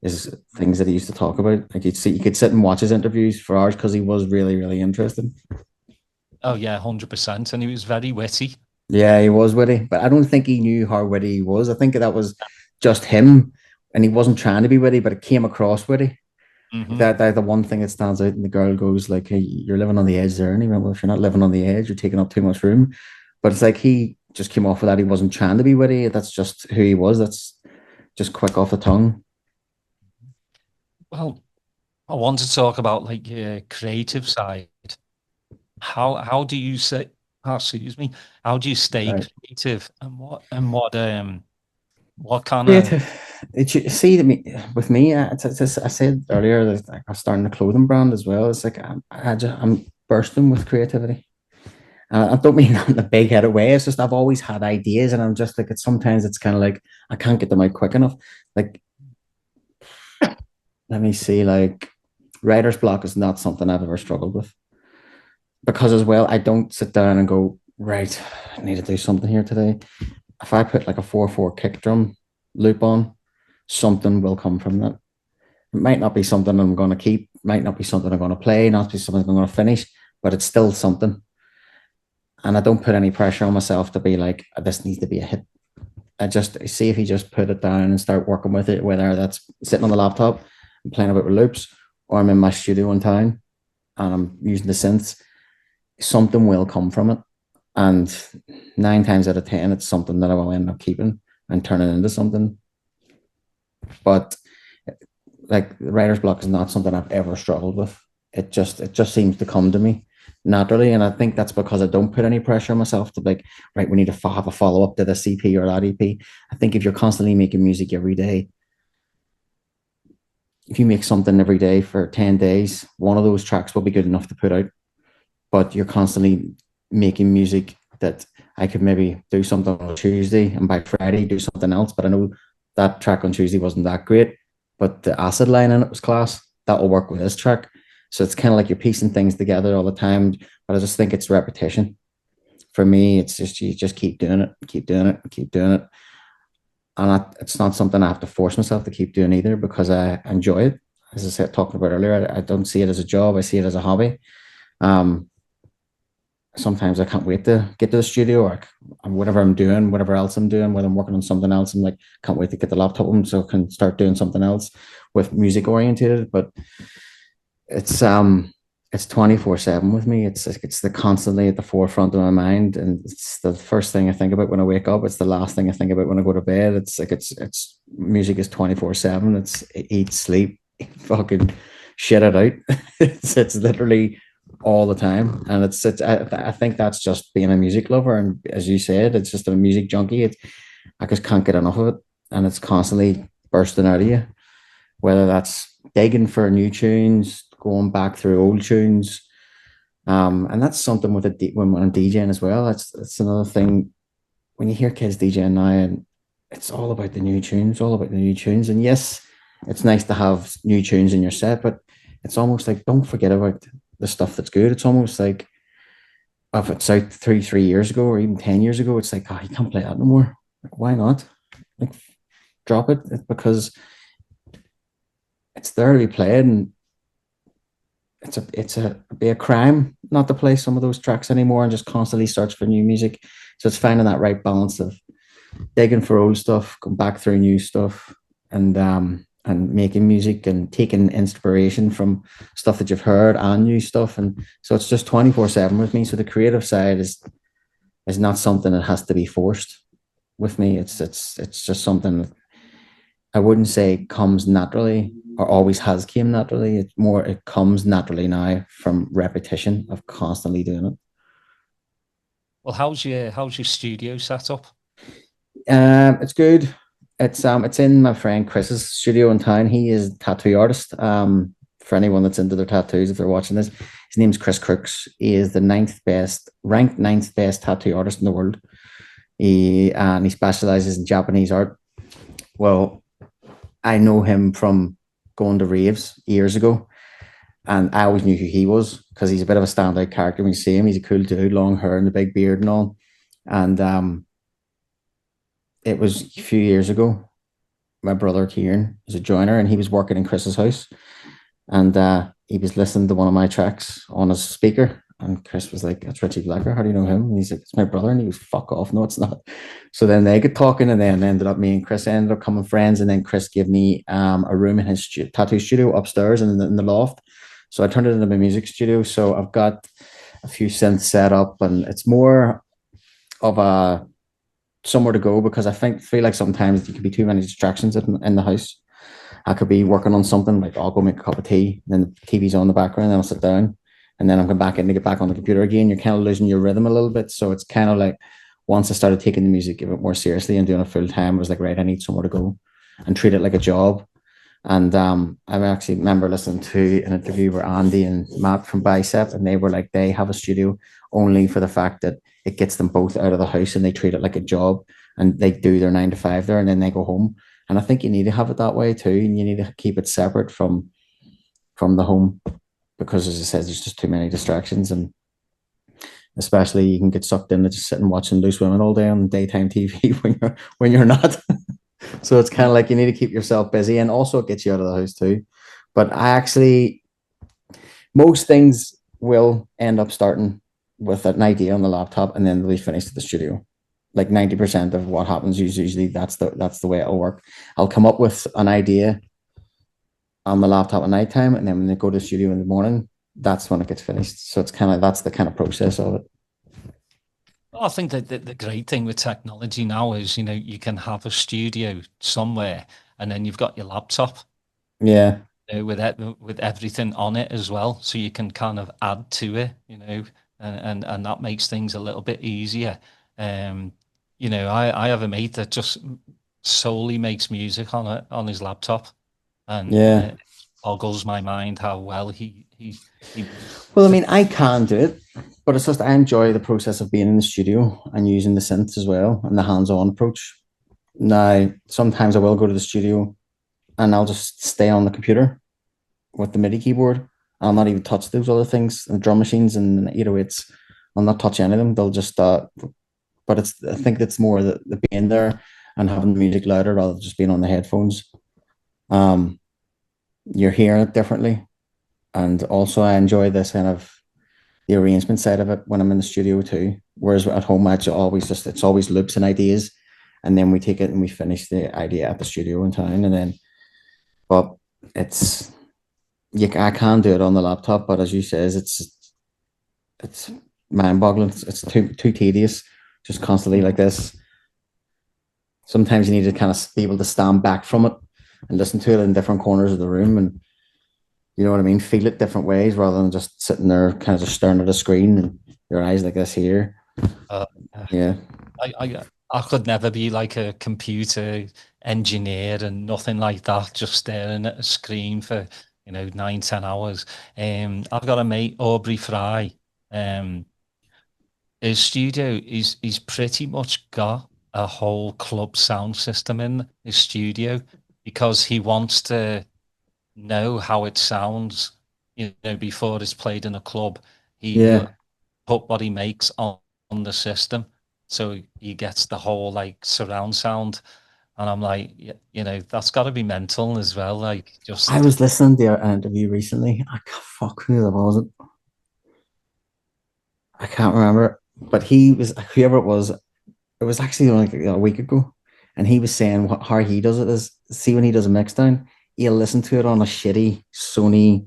is things that he used to talk about. Like you could sit and watch his interviews for hours because he was really, really interesting. Oh yeah, 100%, and he was very witty. Yeah, he was witty, but I don't think he knew how witty he was. I think that was just him, and he wasn't trying to be witty, but it came across witty. That the one thing that stands out, and the girl goes like, "Hey, you're living on the edge there." And he went, "Well, if you're not living on the edge, you're taking up too much room." But it's like he just came off with that. He wasn't trying to be witty. That's just who he was. That's just quick off the tongue. Well, I want to talk about like your creative side. How do you say? Excuse me. How do you stay Right. creative, and what kind of? Creative. See, with me, I said earlier that like, I'm starting a clothing brand as well. It's like I'm bursting with creativity. I don't mean that in a big headed way. It's just I've always had ideas, and I'm just like sometimes it's kind of like I can't get them out quick enough. Like, let me see, like writer's block is not something I've ever struggled with because as well I don't sit down and go right. I need to do something here today. If I put like a 4/4 kick drum loop on, something will come from that. It might not be something I'm going to keep, might not be something I'm going to play, not be something I'm going to finish, but it's still something. And I don't put any pressure on myself to be like, this needs to be a hit. I just see if you just put it down and start working with it, whether that's sitting on the laptop and playing a bit with loops, or I'm in my studio in town and I'm using the synths, something will come from it. And 9 times out of 10, it's something that I will end up keeping and turning into something. But like the writer's block is not something I've ever struggled with. It just seems to come to me naturally, and I think that's because I don't put any pressure on myself to be like, right, we need to have a follow up to this EP or that EP. I think if you're constantly making music every day, if you make something every day for 10 days, one of those tracks will be good enough to put out. But you're constantly making music that I could maybe do something on Tuesday and by Friday do something else. But I know that track on Tuesday wasn't that great, but the acid line in it was class. That will work with this track. So it's kind of like you're piecing things together all the time. But I just think it's repetition. For me, it's just you just keep doing it, keep doing it, keep doing it. And it's not something I have to force myself to keep doing either because I enjoy it. As I said, talking about earlier, I don't see it as a job. I see it as a hobby. Um, Sometimes I can't wait to get to the studio or whatever I'm doing, whatever else I'm doing, whether I'm working on something else, I'm like, can't wait to get the laptop home so I can start doing something else with music orientated. But it's 24/7 with me. It's the constantly at the forefront of my mind. And it's the first thing I think about when I wake up. It's the last thing I think about when I go to bed. It's like it's music is 24/7. It's eat, sleep, fucking shit it out. It's literally all the time, and I think that's just being a music lover, and as you said, it's just a music junkie. I just can't get enough of it, and it's constantly bursting out of you, whether that's digging for new tunes, going back through old tunes, and that's something with when I'm DJing as well. That's another thing when you hear kids DJing now, and it's all about the new tunes, all about the new tunes. And yes, it's nice to have new tunes in your set, but it's almost like don't forget about the stuff that's good. It's almost like if it's out 3 years ago or even 10 years ago, it's like, oh, you can't play that no more. Like, why not? Like, drop it. It's because it's there to be played, and it'd be a crime not to play some of those tracks anymore and just constantly search for new music. So it's finding that right balance of digging for old stuff, going back through new stuff, and making music and taking inspiration from stuff that you've heard and new stuff. And so it's just 24/7 with me. So the creative side is not something that has to be forced with me. It's just something that I wouldn't say comes naturally or always has came naturally. It comes naturally now from repetition of constantly doing it. Well, how's your studio set up? It's good. It's in my friend Chris's studio in town. He is a tattoo artist. For anyone that's into their tattoos, if they're watching this, his name's Chris Crooks. He is the ranked ninth best tattoo artist in the world. He specializes in Japanese art. Well, I know him from going to raves years ago, and I always knew who he was because he's a bit of a standout character when you see him. He's a cool dude, long hair and the big beard and all. And it was a few years ago. My brother Kieran is a joiner, and he was working in Chris's house, and he was listening to one of my tracks on his speaker, And Chris was like, "That's Richie Blacker. How do you know him?" And he's like, "It's my brother." And he was, "Fuck off. No, it's not." So then they get talking, and then ended up, me and Chris ended up becoming friends. And then Chris gave me a room in his tattoo studio upstairs in the loft. So I turned it into my music studio. So I've got a few synths set up, and it's more of a somewhere to go, because feel like sometimes there can be too many distractions in the house. I could be working on something, like I'll go make a cup of tea, and then the TV's on the background, then I'll sit down, and then I'm going back in to get back on the computer again. You're kind of losing your rhythm a little bit. So it's kind of like, once I started taking the music a bit more seriously and doing it full time, I was like, right, I need somewhere to go and treat it like a job. And I actually remember listening to an interview where Andy and Matt from Bicep, and they were like, they have a studio only for the fact that it gets them both out of the house, and they treat it like a job, and they do their 9 to 5 there, and then they go home. And I think you need to have it that way too, and you need to keep it separate from the home, because, as I said, there's just too many distractions, and especially you can get sucked into just sitting watching Loose Women all day on daytime TV when you're not. So it's kind of like you need to keep yourself busy, and also it gets you out of the house too. But most things will end up starting with an idea on the laptop, and then they'll be finished at the studio. Like 90% of what happens usually that's the way it'll work. I'll come up with an idea on the laptop at nighttime, and then when they go to the studio in the morning, that's when it gets finished. So it's kind of, that's the kind of process of it. I think that the great thing with technology now is, you can have a studio somewhere, and then you've got your laptop. Yeah. With everything on it as well, so you can kind of add to it, and that makes things a little bit easier. I have a mate that just solely makes music on his laptop, and it boggles my mind how well he. Well, I mean, I can do it, but it's just I enjoy the process of being in the studio and using the synths as well, and the hands-on approach. Now, sometimes I will go to the studio and I'll just stay on the computer with the MIDI keyboard. I'll not even touch those other things, the drum machines and 808s. I'll not touch any of them. They'll just but I think it's more the being there and having the music louder rather than just being on the headphones. You're hearing it differently. And also I enjoy this kind of the arrangement side of it when I'm in the studio too. Whereas at home, it's always loops and ideas. And then we take it and we finish the idea at the studio in town. And then, but I can do it on the laptop, but as you says, it's mind-boggling. It's too tedious, just constantly like this. Sometimes you need to kind of be able to stand back from it and listen to it in different corners of the room, and you know what I mean, feel it different ways rather than just sitting there kind of just staring at a screen and your eyes like this here. Yeah. I could never be like a computer engineer and nothing like that, just staring at a screen for 9-10 hours. I've got a mate, Aubrey Fry. His studio he's pretty much got a whole club sound system in his studio, because he wants to know how it sounds, before it's played in a club. He'll put what he makes on the system, so he gets the whole like surround sound. And I'm like, that's got to be mental as well. Like, just I was listening to an interview recently. Who was it? I can't remember, but whoever it was actually like a week ago, and he was saying how he does it is, see, when he does a mix down, he'll listen to it on a shitty Sony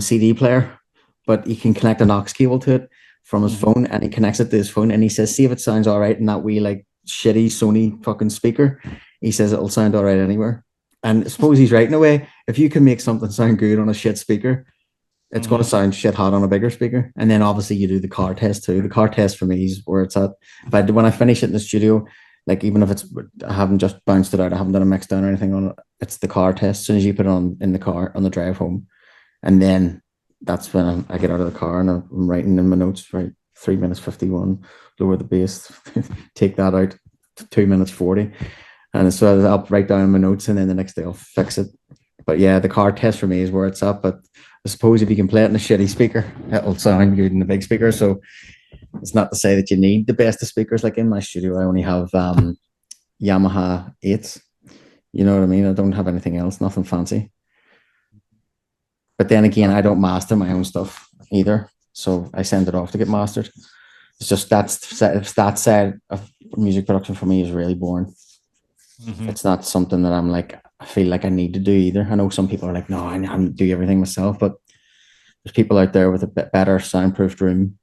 CD player, but he can connect an aux cable to it from his phone, and he connects it to his phone, and he says, see if it sounds all right in that wee like shitty Sony fucking speaker. He says it'll sound all right anywhere. And I suppose he's right in a way. If you can make something sound good on a shit speaker, it's going to sound shit hot on a bigger speaker. And then obviously you do the car test too. The car test for me is where it's at. When I finish it in the studio, like even if I haven't just bounced it out, I haven't done a mix down or anything on it, it's the car test. As soon as you put it on in the car on the drive home, and then that's when I get out of the car and I'm writing in my notes, right? 3 minutes 51, lower the bass, take that out, 2 minutes 40. And so I'll write down my notes, and then the next day I'll fix it. But yeah, the car test for me is where it's at. But I suppose if you can play it in a shitty speaker, it'll sound good in the big speaker. So it's not to say that you need the best of speakers. Like in my studio, I only have Yamaha 8s. You know what I mean? I don't have anything else, nothing fancy. But then again, I don't master my own stuff either. So I send it off to get mastered. It's just that side of music production for me is really boring. Mm-hmm. It's not something that I'm like, I feel like I need to do either. I know some people are like, no, I do everything myself, but there's people out there with a bit better soundproofed room,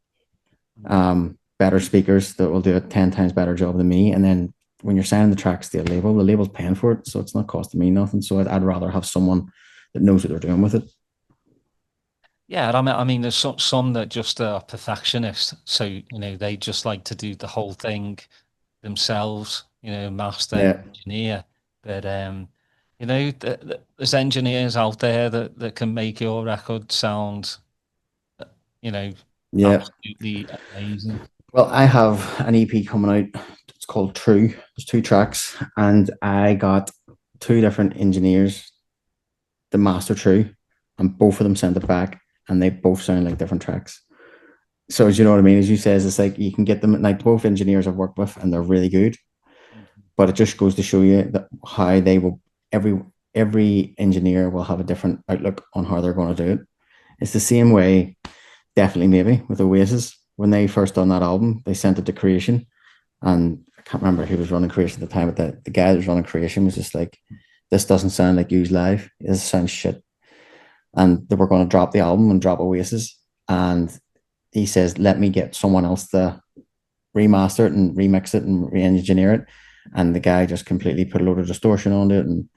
better speakers that will do a 10 times better job than me. And then when you're signing the tracks to the label's paying for it, so it's not costing me nothing. So I'd rather have someone that knows what they're doing with it. Yeah, I mean, there's some that just are perfectionists. So, you know, they just like to do the whole thing themselves, you know, master, engineer. But, you know, there's engineers out there that can make your record sound, you know, absolutely amazing. Well, I have an EP coming out. It's called True. There's 2 tracks, and I got 2 different engineers to master True, and both of them sent it back, and they both sound like different tracks. So, as you know what I mean? As you says, it's like you can get them, like both engineers I've worked with, and they're really good. But it just goes to show you that how they will, every engineer will have a different outlook on how they're going to do it. It's the same way, definitely maybe, with Oasis. When they first done that album, they sent it to Creation, and I can't remember who was running Creation at the time, but the guy that was running Creation was just like, this doesn't sound like Used Live. This sounds shit. And they were going to drop the album and drop Oasis. And he says, let me get someone else to remaster it and remix it and re-engineer it. And the guy just completely put a load of distortion on it. And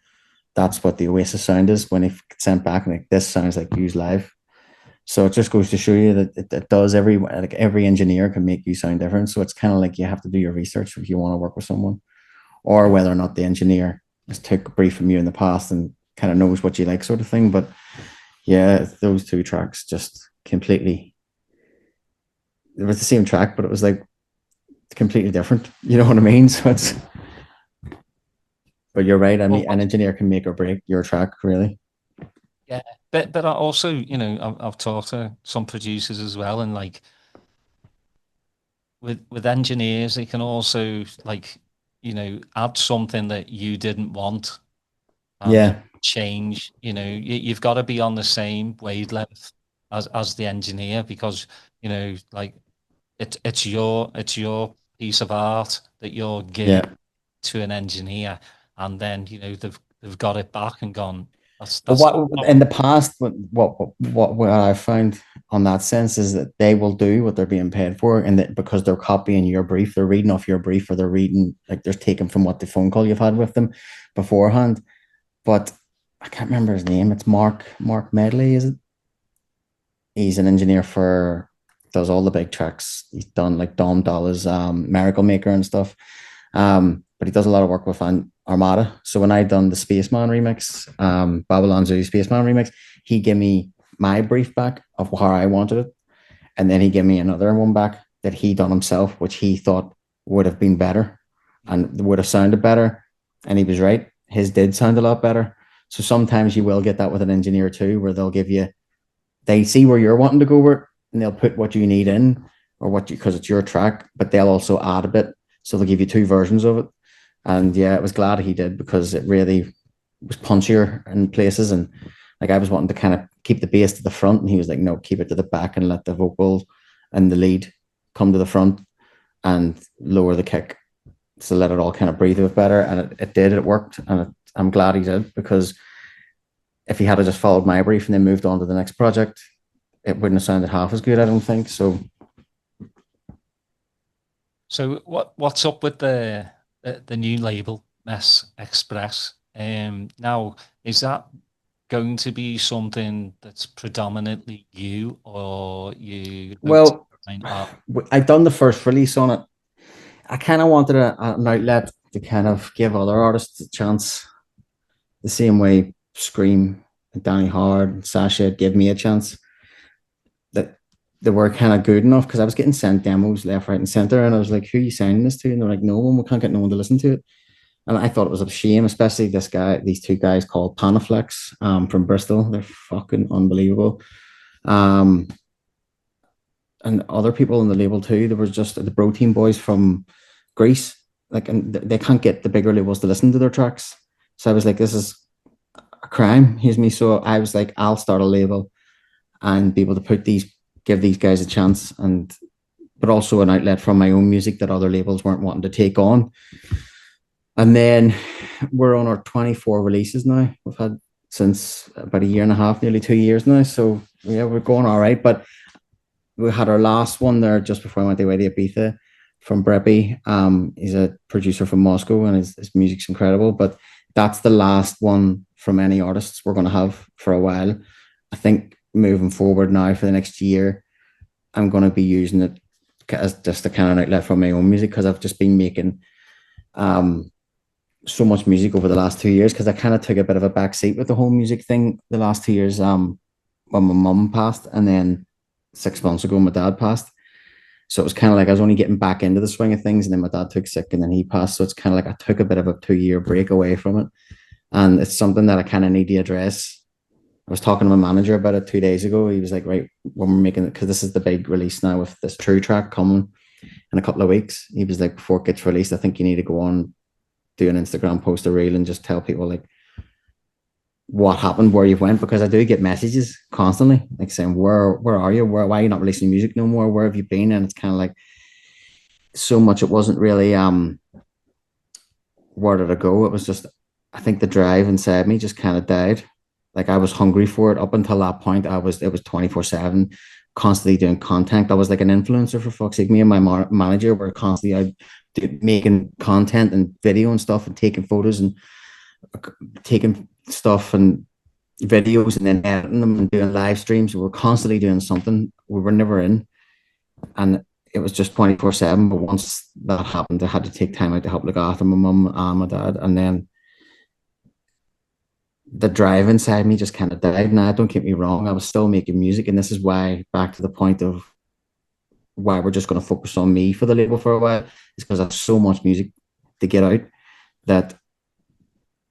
that's what the Oasis sound is when it gets sent back. And like, this sounds like Used Live. So it just goes to show you that it does every engineer can make you sound different. So it's kind of like you have to do your research if you want to work with someone, or whether or not the engineer has took a brief from you in the past and kind of knows what you like, sort of thing. But yeah, those 2 tracks just completely, it was the same track, but it was like completely different. You know what I mean? So it's, but you're right. I mean, an engineer can make or break your track, really. Yeah, but I also, you know, I've talked to some producers as well, and like with engineers, they can also, like, you know, add something that you didn't want, and change. You know, you've got to be on the same wavelength as the engineer, because, you know, like it's your piece of art that you're giving to an engineer, and then, you know, they've got it back and gone. That's what in the past, what I found on that sense is that they will do what they're being paid for, and that because they're copying your brief, they're reading off your brief, or they're reading, like, they're taken from what the phone call you've had with them beforehand. But I can't remember his name. It's Mark Medley, is it? He's an engineer does all the big tracks. He's done like Dom Dolla's Miracle Maker and stuff. But he does a lot of work with Armada. So when I done the Spaceman remix, Babylon Zoo Spaceman remix, he gave me my brief back of how I wanted it. And then he gave me another one back that he done himself, which he thought would have been better and would have sounded better. And he was right. His did sound a lot better. So sometimes you will get that with an engineer too, where they'll give you, they see where you're wanting to go with, and they'll put what you need in, or because it's your track, but they'll also add a bit. So they'll give you 2 versions of it. And yeah, I was glad he did, because it really was punchier in places. And like, I was wanting to kind of keep the bass to the front, and he was like, no, keep it to the back and let the vocal and the lead come to the front and lower the kick. So let it all kind of breathe a bit better. And it did, it worked. And I'm glad he did, because if he had just followed my brief and then moved on to the next project, it wouldn't have sounded half as good, I don't think. So what's up with the new label, Mess Express? Now, is that going to be something that's predominantly you, or you? Well, I've done the first release on it. I kind of wanted an outlet to kind of give other artists a chance, the same way Skream and Danny Hard and Sasha gave me a chance. That they were kind of good enough, because I was getting sent demos left, right, and center, and I was like, "Who are you signing this to?" And they're like, "No one. We can't get no one to listen to it." And I thought it was a shame, especially these 2 guys called Panaflex from Bristol. They're fucking unbelievable. And other people in the label too. There was just the Bro Team boys from Greece, like, and they can't get the bigger labels to listen to their tracks. So I was like, this is a crime. Here's me. So I was like, I'll start a label and be able to put these give these guys a chance, but also an outlet from my own music that other labels weren't wanting to take on. And then we're on our 24 releases now. We've had since about a year and a half, nearly 2 years now. So yeah, we're going all right. But we had our last one there just before I went away to Ibiza from Breppy. He's a producer from Moscow, and his music's incredible. But that's the last one from any artists we're going to have for a while. I think moving forward now for the next year, I'm going to be using it as just a kind of outlet for my own music, because I've just been making so much music over the last 2 years, because I kind of took a bit of a backseat with the whole music thing the last 2 years when my mum passed, and then 6 months ago my dad passed. So it was kind of like I was only getting back into the swing of things, and then my dad took sick and then he passed. So it's kind of like I took a bit of a 2 year break away from it, and it's something that I kind of need to address. I was talking to my manager about it 2 days ago. He was like, right, when we're making it, because this is the big release now with this True track coming in a couple of weeks. He was like, before it gets released, I think you need to go on, do an Instagram post, a reel, and just tell people like what happened, where you went, because I do get messages constantly like saying, where are you? Why are you not releasing music no more? Where have you been? And it's kind of like so much. It wasn't really where did I go? It was just, I think the drive inside me just kind of died. Like I was hungry for it up until that point. It was 24/7, constantly doing content. I was like an influencer, for fuck's sake. Me and my manager were constantly out making content and video and stuff, and taking photos and taking stuff and videos, and then editing them and doing live streams. We were constantly doing something. We were never in, and it was just 24/7. But once that happened, I had to take time out to help look after my mum and my dad, and then the drive inside me just kind of died. Now, don't get me wrong, I was still making music, and this is why, back to the point of why we're just going to focus on me for the label for a while, is because I have so much music to get out that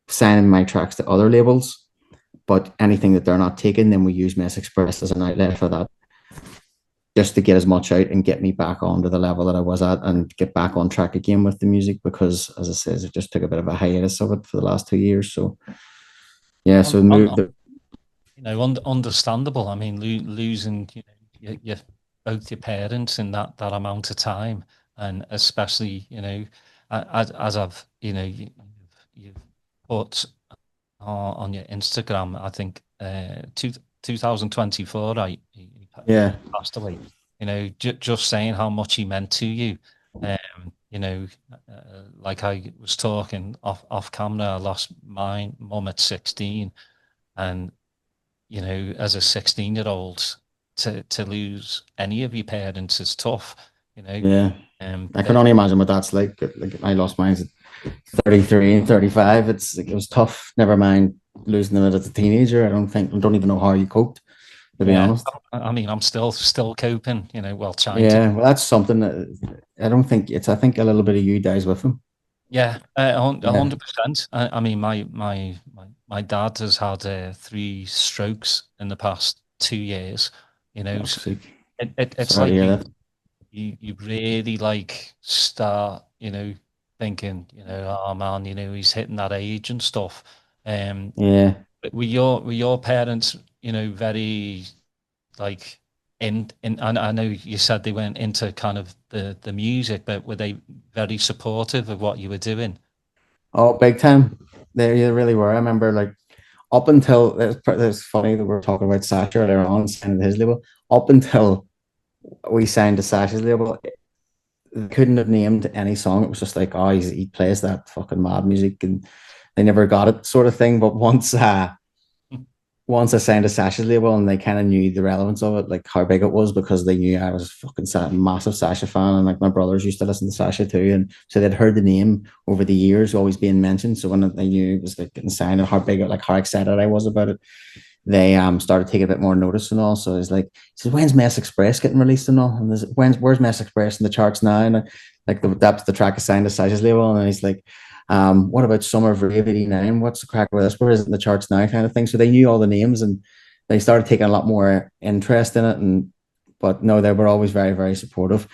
signing my tracks to other labels, but anything that they're not taking, then we use Mess Express as an outlet for that, just to get as much out and get me back onto the level that I was at and get back on track again with the music, because as I said, it just took a bit of a hiatus of it for the last 2 years. So yeah, so understandable. I mean, losing your both your parents in that amount of time, and especially as I've you've put on your Instagram, I think 2024, right? Yeah, passed away. Just saying how much he meant to you. Like I was talking off camera, I lost my mum at 16, and as a 16-year-old to lose any of your parents is tough. Yeah. I can only imagine what that's like. Like I lost mine at 33 and 35. It was tough. Never mind losing them as a teenager. I don't even know how you coped, to be honest. I mean, I'm still coping, trying to. Yeah, well, that's something that I think a little bit of you dies with them. Yeah, 100%. I mean, my dad has had 3 strokes in the past 2 years. So it's like you really like start, thinking, oh man, he's hitting that age and stuff. Yeah. But were your parents, very like and I know you said they went into kind of the music, but were they very supportive of what you were doing? Oh, big time. They really were. I remember like up until it's funny that we're talking about Sasha earlier on signing his label. Up until we signed to Sasha's label, they couldn't have named any song. It was just like, oh, he plays that fucking mad music, and they never got it, sort of thing. But once I signed to Sasha's label, and they kind of knew the relevance of it, like how big it was, because they knew I was a fucking massive Sasha fan, and like my brothers used to listen to Sasha too, and so they'd heard the name over the years always being mentioned. So when they knew it was like getting signed and how big it, like how excited I was about it, they started taking a bit more notice and all. So it's like, he says, when's Mess Express getting released and all? And where's Mess Express in the charts now? And like that's the track assigned to Sasha's label, and then he's like, what about Summer of Rave 89? What's the crack with this? Where is it in the charts now? Kind of thing. So they knew all the names, and they started taking a lot more interest in it. But no, they were always very, very supportive.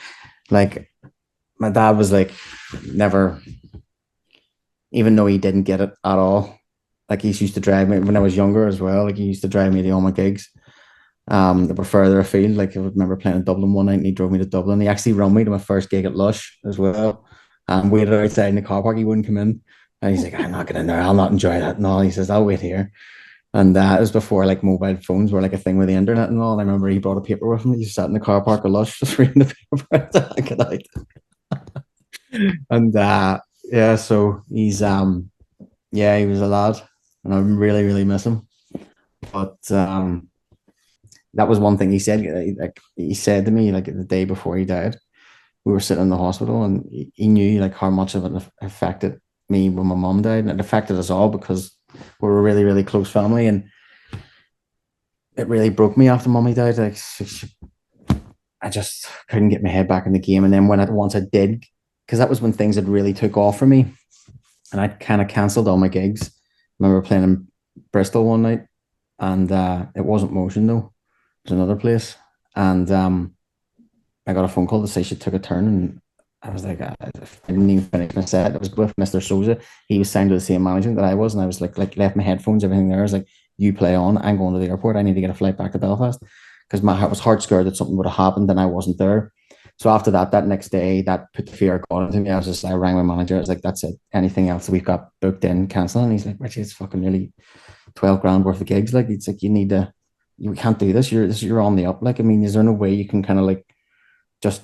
Like my dad was like, never, even though he didn't get it at all. Like he used to drive me when I was younger as well. Like he used to drive me to all my gigs. That were further afield. Like I remember playing in Dublin one night, and he drove me to Dublin. He actually run me to my first gig at Lush as well. Waited outside in the car park. He wouldn't come in, and he's like, "I'm not getting in there. I'll not enjoy that." And all he says, "I'll wait here." And it was before like mobile phones were like a thing with the internet and all. And I remember he brought a paper with him. He sat in the car park of Lush just reading the paper. Good night. And yeah, so he's yeah, he was a lad, and I really really miss him. But that was one thing he said. Like he said to me, like the day before he died, we were sitting in the hospital, and he knew like how much of it affected me when my mom died, and it affected us all because we were a really really close family, and it really broke me after mommy died. Like I just couldn't get my head back in the game, and then once I did, because that was when things had really took off for me, and I kind of cancelled all my gigs. I remember playing in Bristol one night, and it wasn't Motion though. It was another place, and I got a phone call to say she took a turn, and I was like, I didn't even finish my set. It was with Mr. Souza. He was signed to the same management that I was, and I was like left my headphones, everything there. I was like, you play on. I'm going to the airport. I need to get a flight back to Belfast because my heart was hard scared that something would have happened and I wasn't there. So after that next day, that put the fear of God into me. I rang my manager. I was like, that's it. Anything else that we've got booked in, cancel. And he's like, Richie, it's fucking nearly 12 grand worth of gigs. Like, it's like, you can't do this. You're on the up. Like, I mean, is there no way you can kind of like just,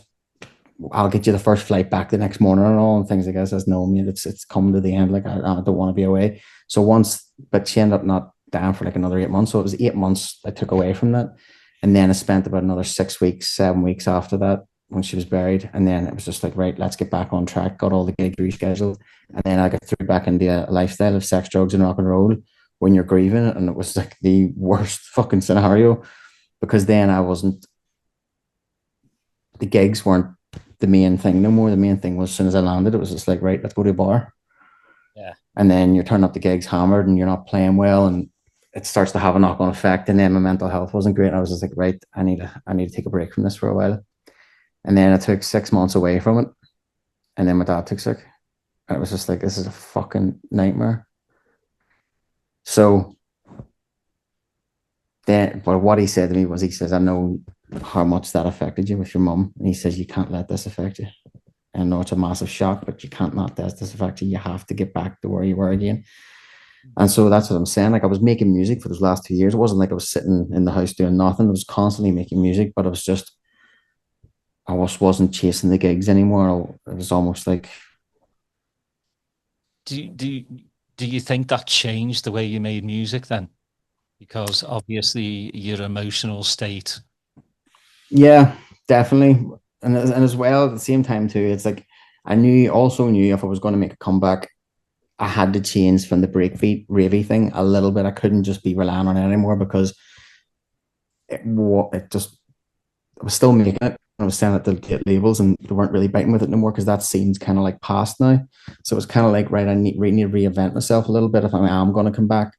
I'll get you the first flight back the next morning and all and things like that. Says no, I mean, it's coming to the end. Like, I don't want to be away. So but she ended up not down for like another 8 months. So it was 8 months I took away from that. And then I spent about another 6 weeks, 7 weeks after that when she was buried. And then it was just like, right, let's get back on track. Got all the gigs rescheduled. And then I got through back into a lifestyle of sex, drugs, and rock and roll when you're grieving. And it was like the worst fucking scenario because then the gigs weren't the main thing no more. The main thing was as soon as I landed, it was just like, right, let's go to a bar. Yeah. And then you're turning up the gigs hammered and you're not playing well, and it starts to have a knock-on effect. And then my mental health wasn't great. And I was just like, right, I need to take a break from this for a while. And then I took 6 months away from it. And then my dad took sick. And it was just like, this is a fucking nightmare. So then, but what he said to me was, he says, I know how much that affected you with your mum. And he says, you can't let this affect you. And I know it's a massive shock, but you can't let this affect you. You have to get back to where you were again. And so that's what I'm saying. Like, I was making music for those last 2 years. It wasn't like I was sitting in the house doing nothing. I was constantly making music, but I wasn't chasing the gigs anymore. It was almost like. Do you think that changed the way you made music then? Because obviously your emotional state. Yeah, definitely. And as well, at the same time too, it's like I also knew if I was going to make a comeback, I had to change from the breakbeat ravey thing a little bit. I couldn't just be relying on it anymore because I was still making it. I was selling it to labels and they weren't really biting with it no more because that scene's kind of like past now. So it was kind of like, right, I need to reinvent myself a little bit if I am going to come back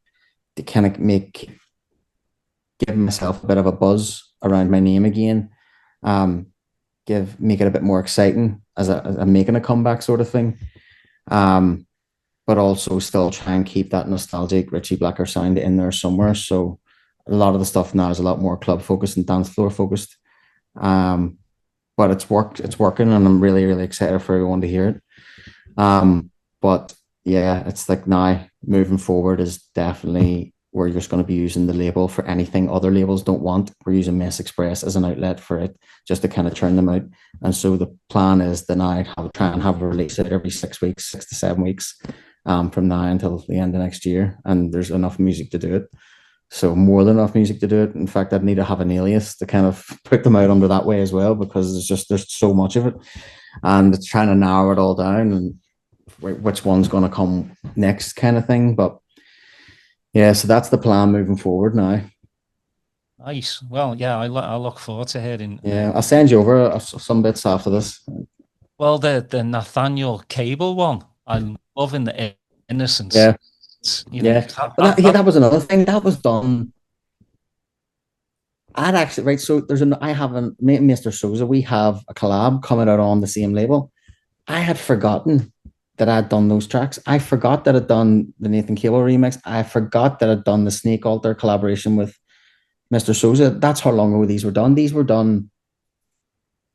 to kind of give myself a bit of a buzz around my name again. Make it a bit more exciting as I'm making a comeback sort of thing. But also still try and keep that nostalgic Richie Blacker sound in there somewhere. So a lot of the stuff now is a lot more club focused and dance floor focused. But it's working, and I'm really, really excited for everyone to hear it. But yeah, it's like now moving forward is definitely we're just going to be using the label for anything other labels don't want. We're using Mess Express as an outlet for it, just to kind of churn them out. And so the plan is to now try and have a release it every 6 weeks, 6 to 7 weeks, from now until the end of next year. And there's enough music to do it. So more than enough music to do it. In fact, I'd need to have an alias to kind of put them out under that way as well, because there's so much of it, and it's trying to narrow it all down and which one's going to come next, kind of thing. But yeah, so that's the plan moving forward now. Nice. Well, yeah, I look forward to hearing. Yeah, I'll send you over some bits after this. Well, the Nathaniel Cable one, I'm loving the innocence. Yeah. That was another thing that was done. I'd actually, right, so I have Mr. Souza, we have a collab coming out on the same label. I had forgotten that I'd done those tracks. I forgot that I'd done the Nathan Cable remix. I forgot that I'd done the Snake Altar collaboration with Mr. Souza. That's how long ago these were done. These were done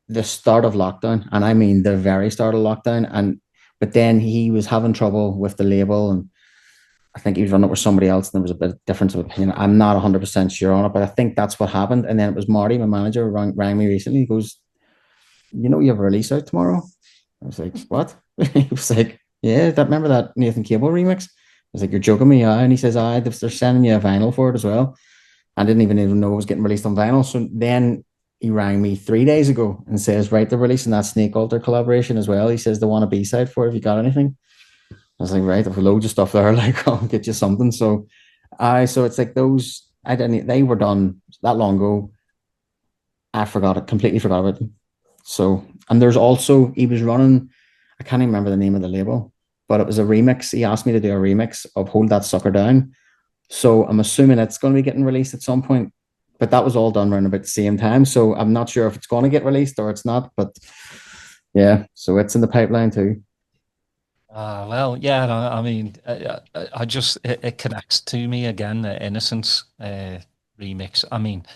the start of lockdown, and I mean the very start of lockdown. And but then he was having trouble with the label, and I think he was running it with somebody else, and there was a bit of difference of opinion. I'm not 100% sure on it, but I think that's what happened. And then it was Marty, my manager, rang me recently. He goes, you have a release out tomorrow? I was like, what? He was like, yeah, remember that Nathan Cable remix? I was like, you're joking me, yeah. And he says, they're sending you a vinyl for it as well. I didn't even know it was getting released on vinyl. So then he rang me 3 days ago and says, right, they're releasing that Snake Alter collaboration as well. He says they want a B-side for it. Have you got anything? I was like, right, I've loads of stuff there. Like, I'll get you something. So it's like those, they were done that long ago. I completely forgot about them. So, and there's also, he was running, I can't even remember the name of the label, but it was a remix. He asked me to do a remix of Hold That Sucker Down. So I'm assuming it's going to be getting released at some point, but that was all done around about the same time. So I'm not sure if it's going to get released or it's not, but yeah, so it's in the pipeline too. Well, yeah, I mean, I just, it connects to me again, the Innocence remix. I mean,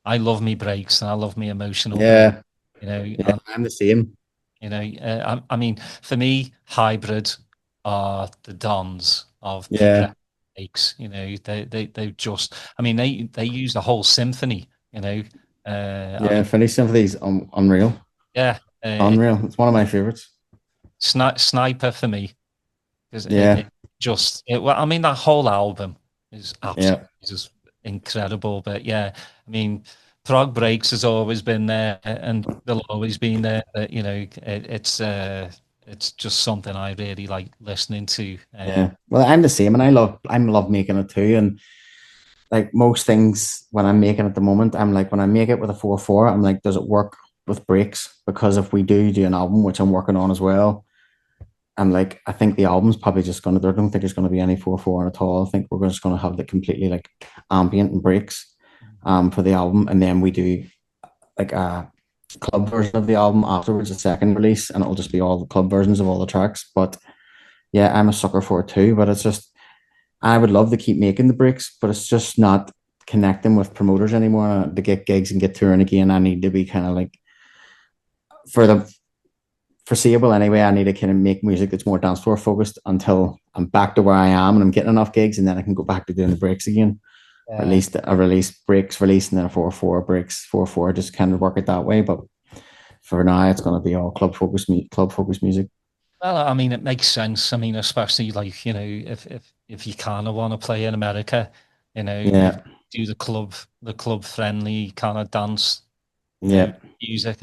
I love me breaks and I love me emotional breaks, Yeah, I'm the same. I mean, for me, Hybrid are the dons of Yeah. breaks. They just, I mean, they use the whole symphony. Yeah, I mean, Finnish Symphony's unreal. yeah, Unreal. It's one of my favorites. Sniper for me because Yeah. well, I mean, that whole album is absolutely Yeah. just incredible. But yeah, I mean, prog breaks has always been there, and they'll always be there. But it's just something I really like listening to. Yeah. Well, I'm the same, and I love making it too. And like most things, when I'm making it at the moment, I'm like, when I make it with a 4/4, I'm like, does it work with breaks? Because if we do an album, which I'm working on as well, I'm like, I think the album's probably just gonna. I don't think there's gonna be any 4/4 at all. I think we're just gonna have the completely like ambient and breaks, for the album, and then we do like a club version of the album afterwards, a second release, and it'll just be all the club versions of all the tracks. But yeah, I'm a sucker for it too. But it's just, I would love to keep making the breaks, but it's just not connecting with promoters anymore to get gigs and get touring again. I need to be kind of like, for the foreseeable anyway, I need to kind of make music that's more dance floor focused until I'm back to where I am and I'm getting enough gigs, and then I can go back to doing the breaks again. Or at least a release, breaks, release, and then a 4/4 breaks, 4/4, just kind of work it that way. But for now, it's going to be all club focused music. Well, I mean, it makes sense. I mean, especially like, if you kind of want to play in America, Yeah. do the club friendly kind of dance, Yeah. music.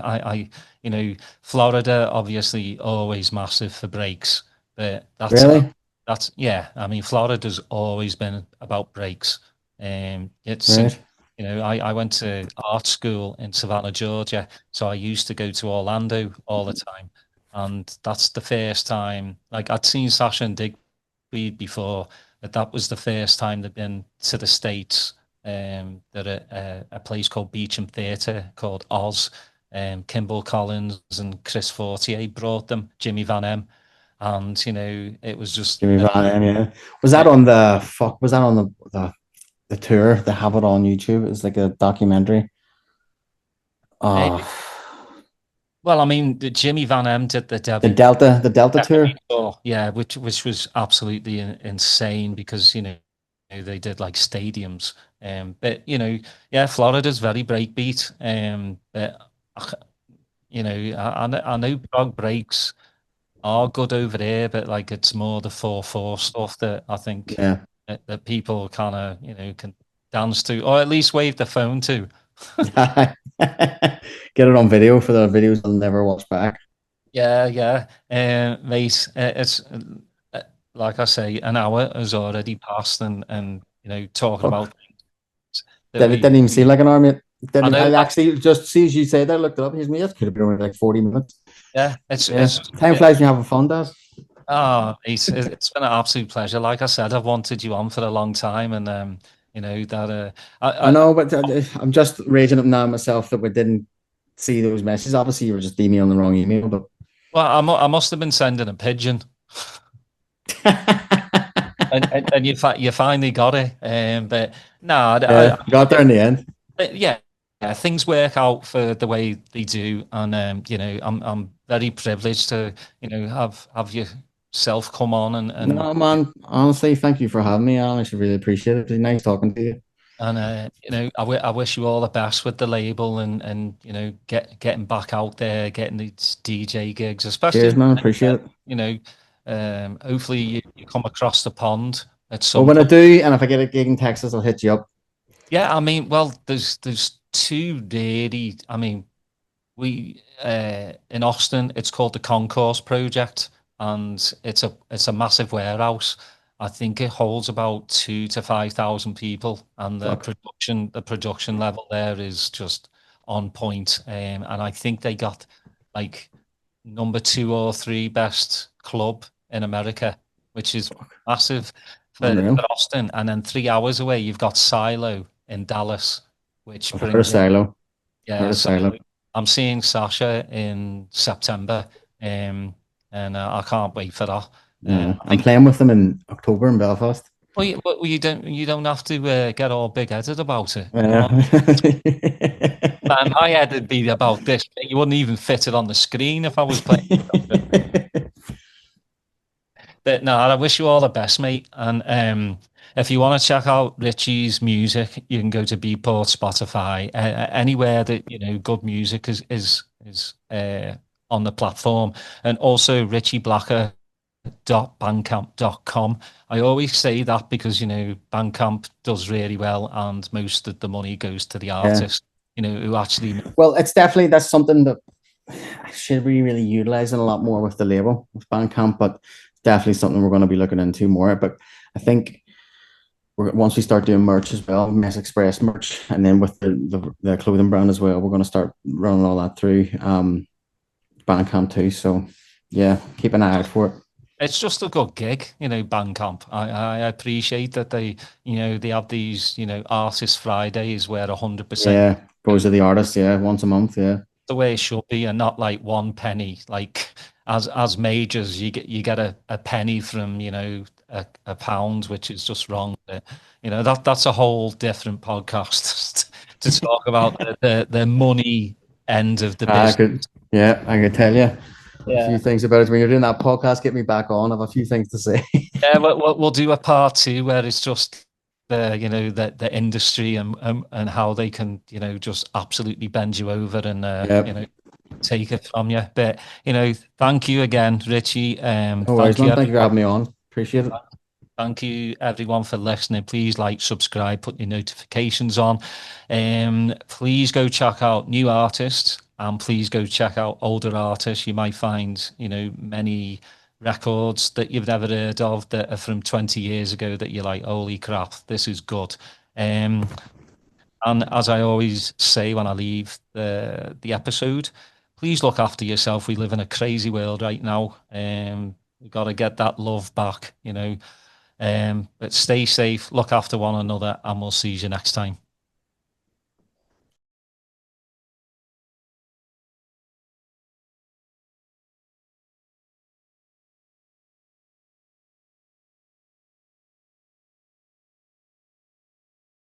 Florida obviously always massive for breaks, but Really? yeah. I mean, Florida's always been about breaks. It's Right. I went to art school in Savannah, Georgia, so I used to go to Orlando all the time, and that's the first time. Like, I'd seen Sasha and Digweed before, but that was the first time they'd been to the States. They're a place called Beecham Theatre called Oz. Kimball Collins and Chris Fortier brought them, Jimmy Van M, and it was just Jimmy Van M, yeah. Was that on the tour? They have it on YouTube. It's like a documentary. Oh, well, I mean, the Jimmy Van M did the the Delta tour. tour, yeah, which was absolutely insane because they did like stadiums, but yeah, Florida's very breakbeat, but I know prog breaks are good over here, but like it's more the 4/4 stuff that I think Yeah. that people kind of can dance to, or at least wave the phone to. Get it on video for the videos I'll never watch back. Yeah. Mate, it's like I say, an hour has already passed, and talking about things that It didn't even seem like an hour, mate. I know, actually just see as you say that, I looked it up. Here's me. That could have been only like 40 minutes. yeah, Time flies when you're having fun, Daz. It's been an absolute pleasure. Like I said, I've wanted you on for a long time, and I know, but I'm just raging up now myself that we didn't see those messages. Obviously, you were just emailing the wrong email, but well, I must have been sending a pigeon. and you finally got it. But no, got there in the end. Yeah, yeah, things work out for the way they do, and I'm very privileged to have yourself come on No, man, honestly, thank you for having me, Alan. I should really appreciate it. It's nice talking to you. and I wish you all the best with the label and getting back out there, getting these DJ gigs, Cheers, especially man. Appreciate it. you know, hopefully you come across the pond at Well, some when I point. do, and if I get a gig in Texas, I'll hit you up. Yeah, I mean, well, there's two really. I mean, we in Austin, it's called the Concourse Project, and it's a massive warehouse. I think it holds about 2 to 5,000 people, and Fuck. the production level there is just on point. And I think they got like number 2 or 3 best club in America, which is massive for Unreal. Austin. And then 3 hours away, you've got Silo in Dallas, which I've heard of brings in, Silo. Heard yeah. of So Silo. I'm seeing Sasha in September, and I can't wait for that. Yeah, I I'm think. playing with them in October in Belfast. Well, you don't have to get all big headed about it. Come Yeah. on, my head would be about this. You wouldn't even fit it on the screen if I was playing. But no, I wish you all the best, mate. And if you want to check out Richie's music, you can go to Beatport, Spotify, anywhere that good music is on the platform, and also Richie Blacker bandcamp.com. I always say that because Bandcamp does really well, and most of the money goes to the Yeah. artist, who actually. Well, it's definitely that's something that I should be really utilizing a lot more with the label with Bandcamp, but definitely something we're going to be looking into more. But I think once we start doing merch as well, Mess Express merch, and then with the clothing brand as well, we're going to start running all that through Bandcamp too. So yeah, keep an eye out for it. It's just a good gig, Bandcamp. I appreciate that they have these, Artist Fridays where 100% Yeah, goes to the artist. Yeah, once a month. Yeah, the way it should be, and not like 1 penny. Like as majors, you get a penny from a pound, which is just wrong. That's a whole different podcast to talk about the money end of the I business. could. Yeah, I could tell you a Yeah. few things about it. When you're doing that podcast, get me back on. I have a few things to say. Yeah, we'll do a part 2 where it's just the industry and how they can just absolutely bend you over and Yeah. take it from you. But thank you again, Richie. No worries, man. Thank you for having me on. Appreciate it. Thank you everyone for listening. Please like, subscribe, put your notifications on. Please go check out new artists, and please go check out older artists. You might find many records that you've never heard of that are from 20 years ago that you're like, holy crap, this is good. And as I always say when I leave the episode, please look after yourself. We live in a crazy world right now. We've got to get that love back, But stay safe, look after one another, and we'll see you next time.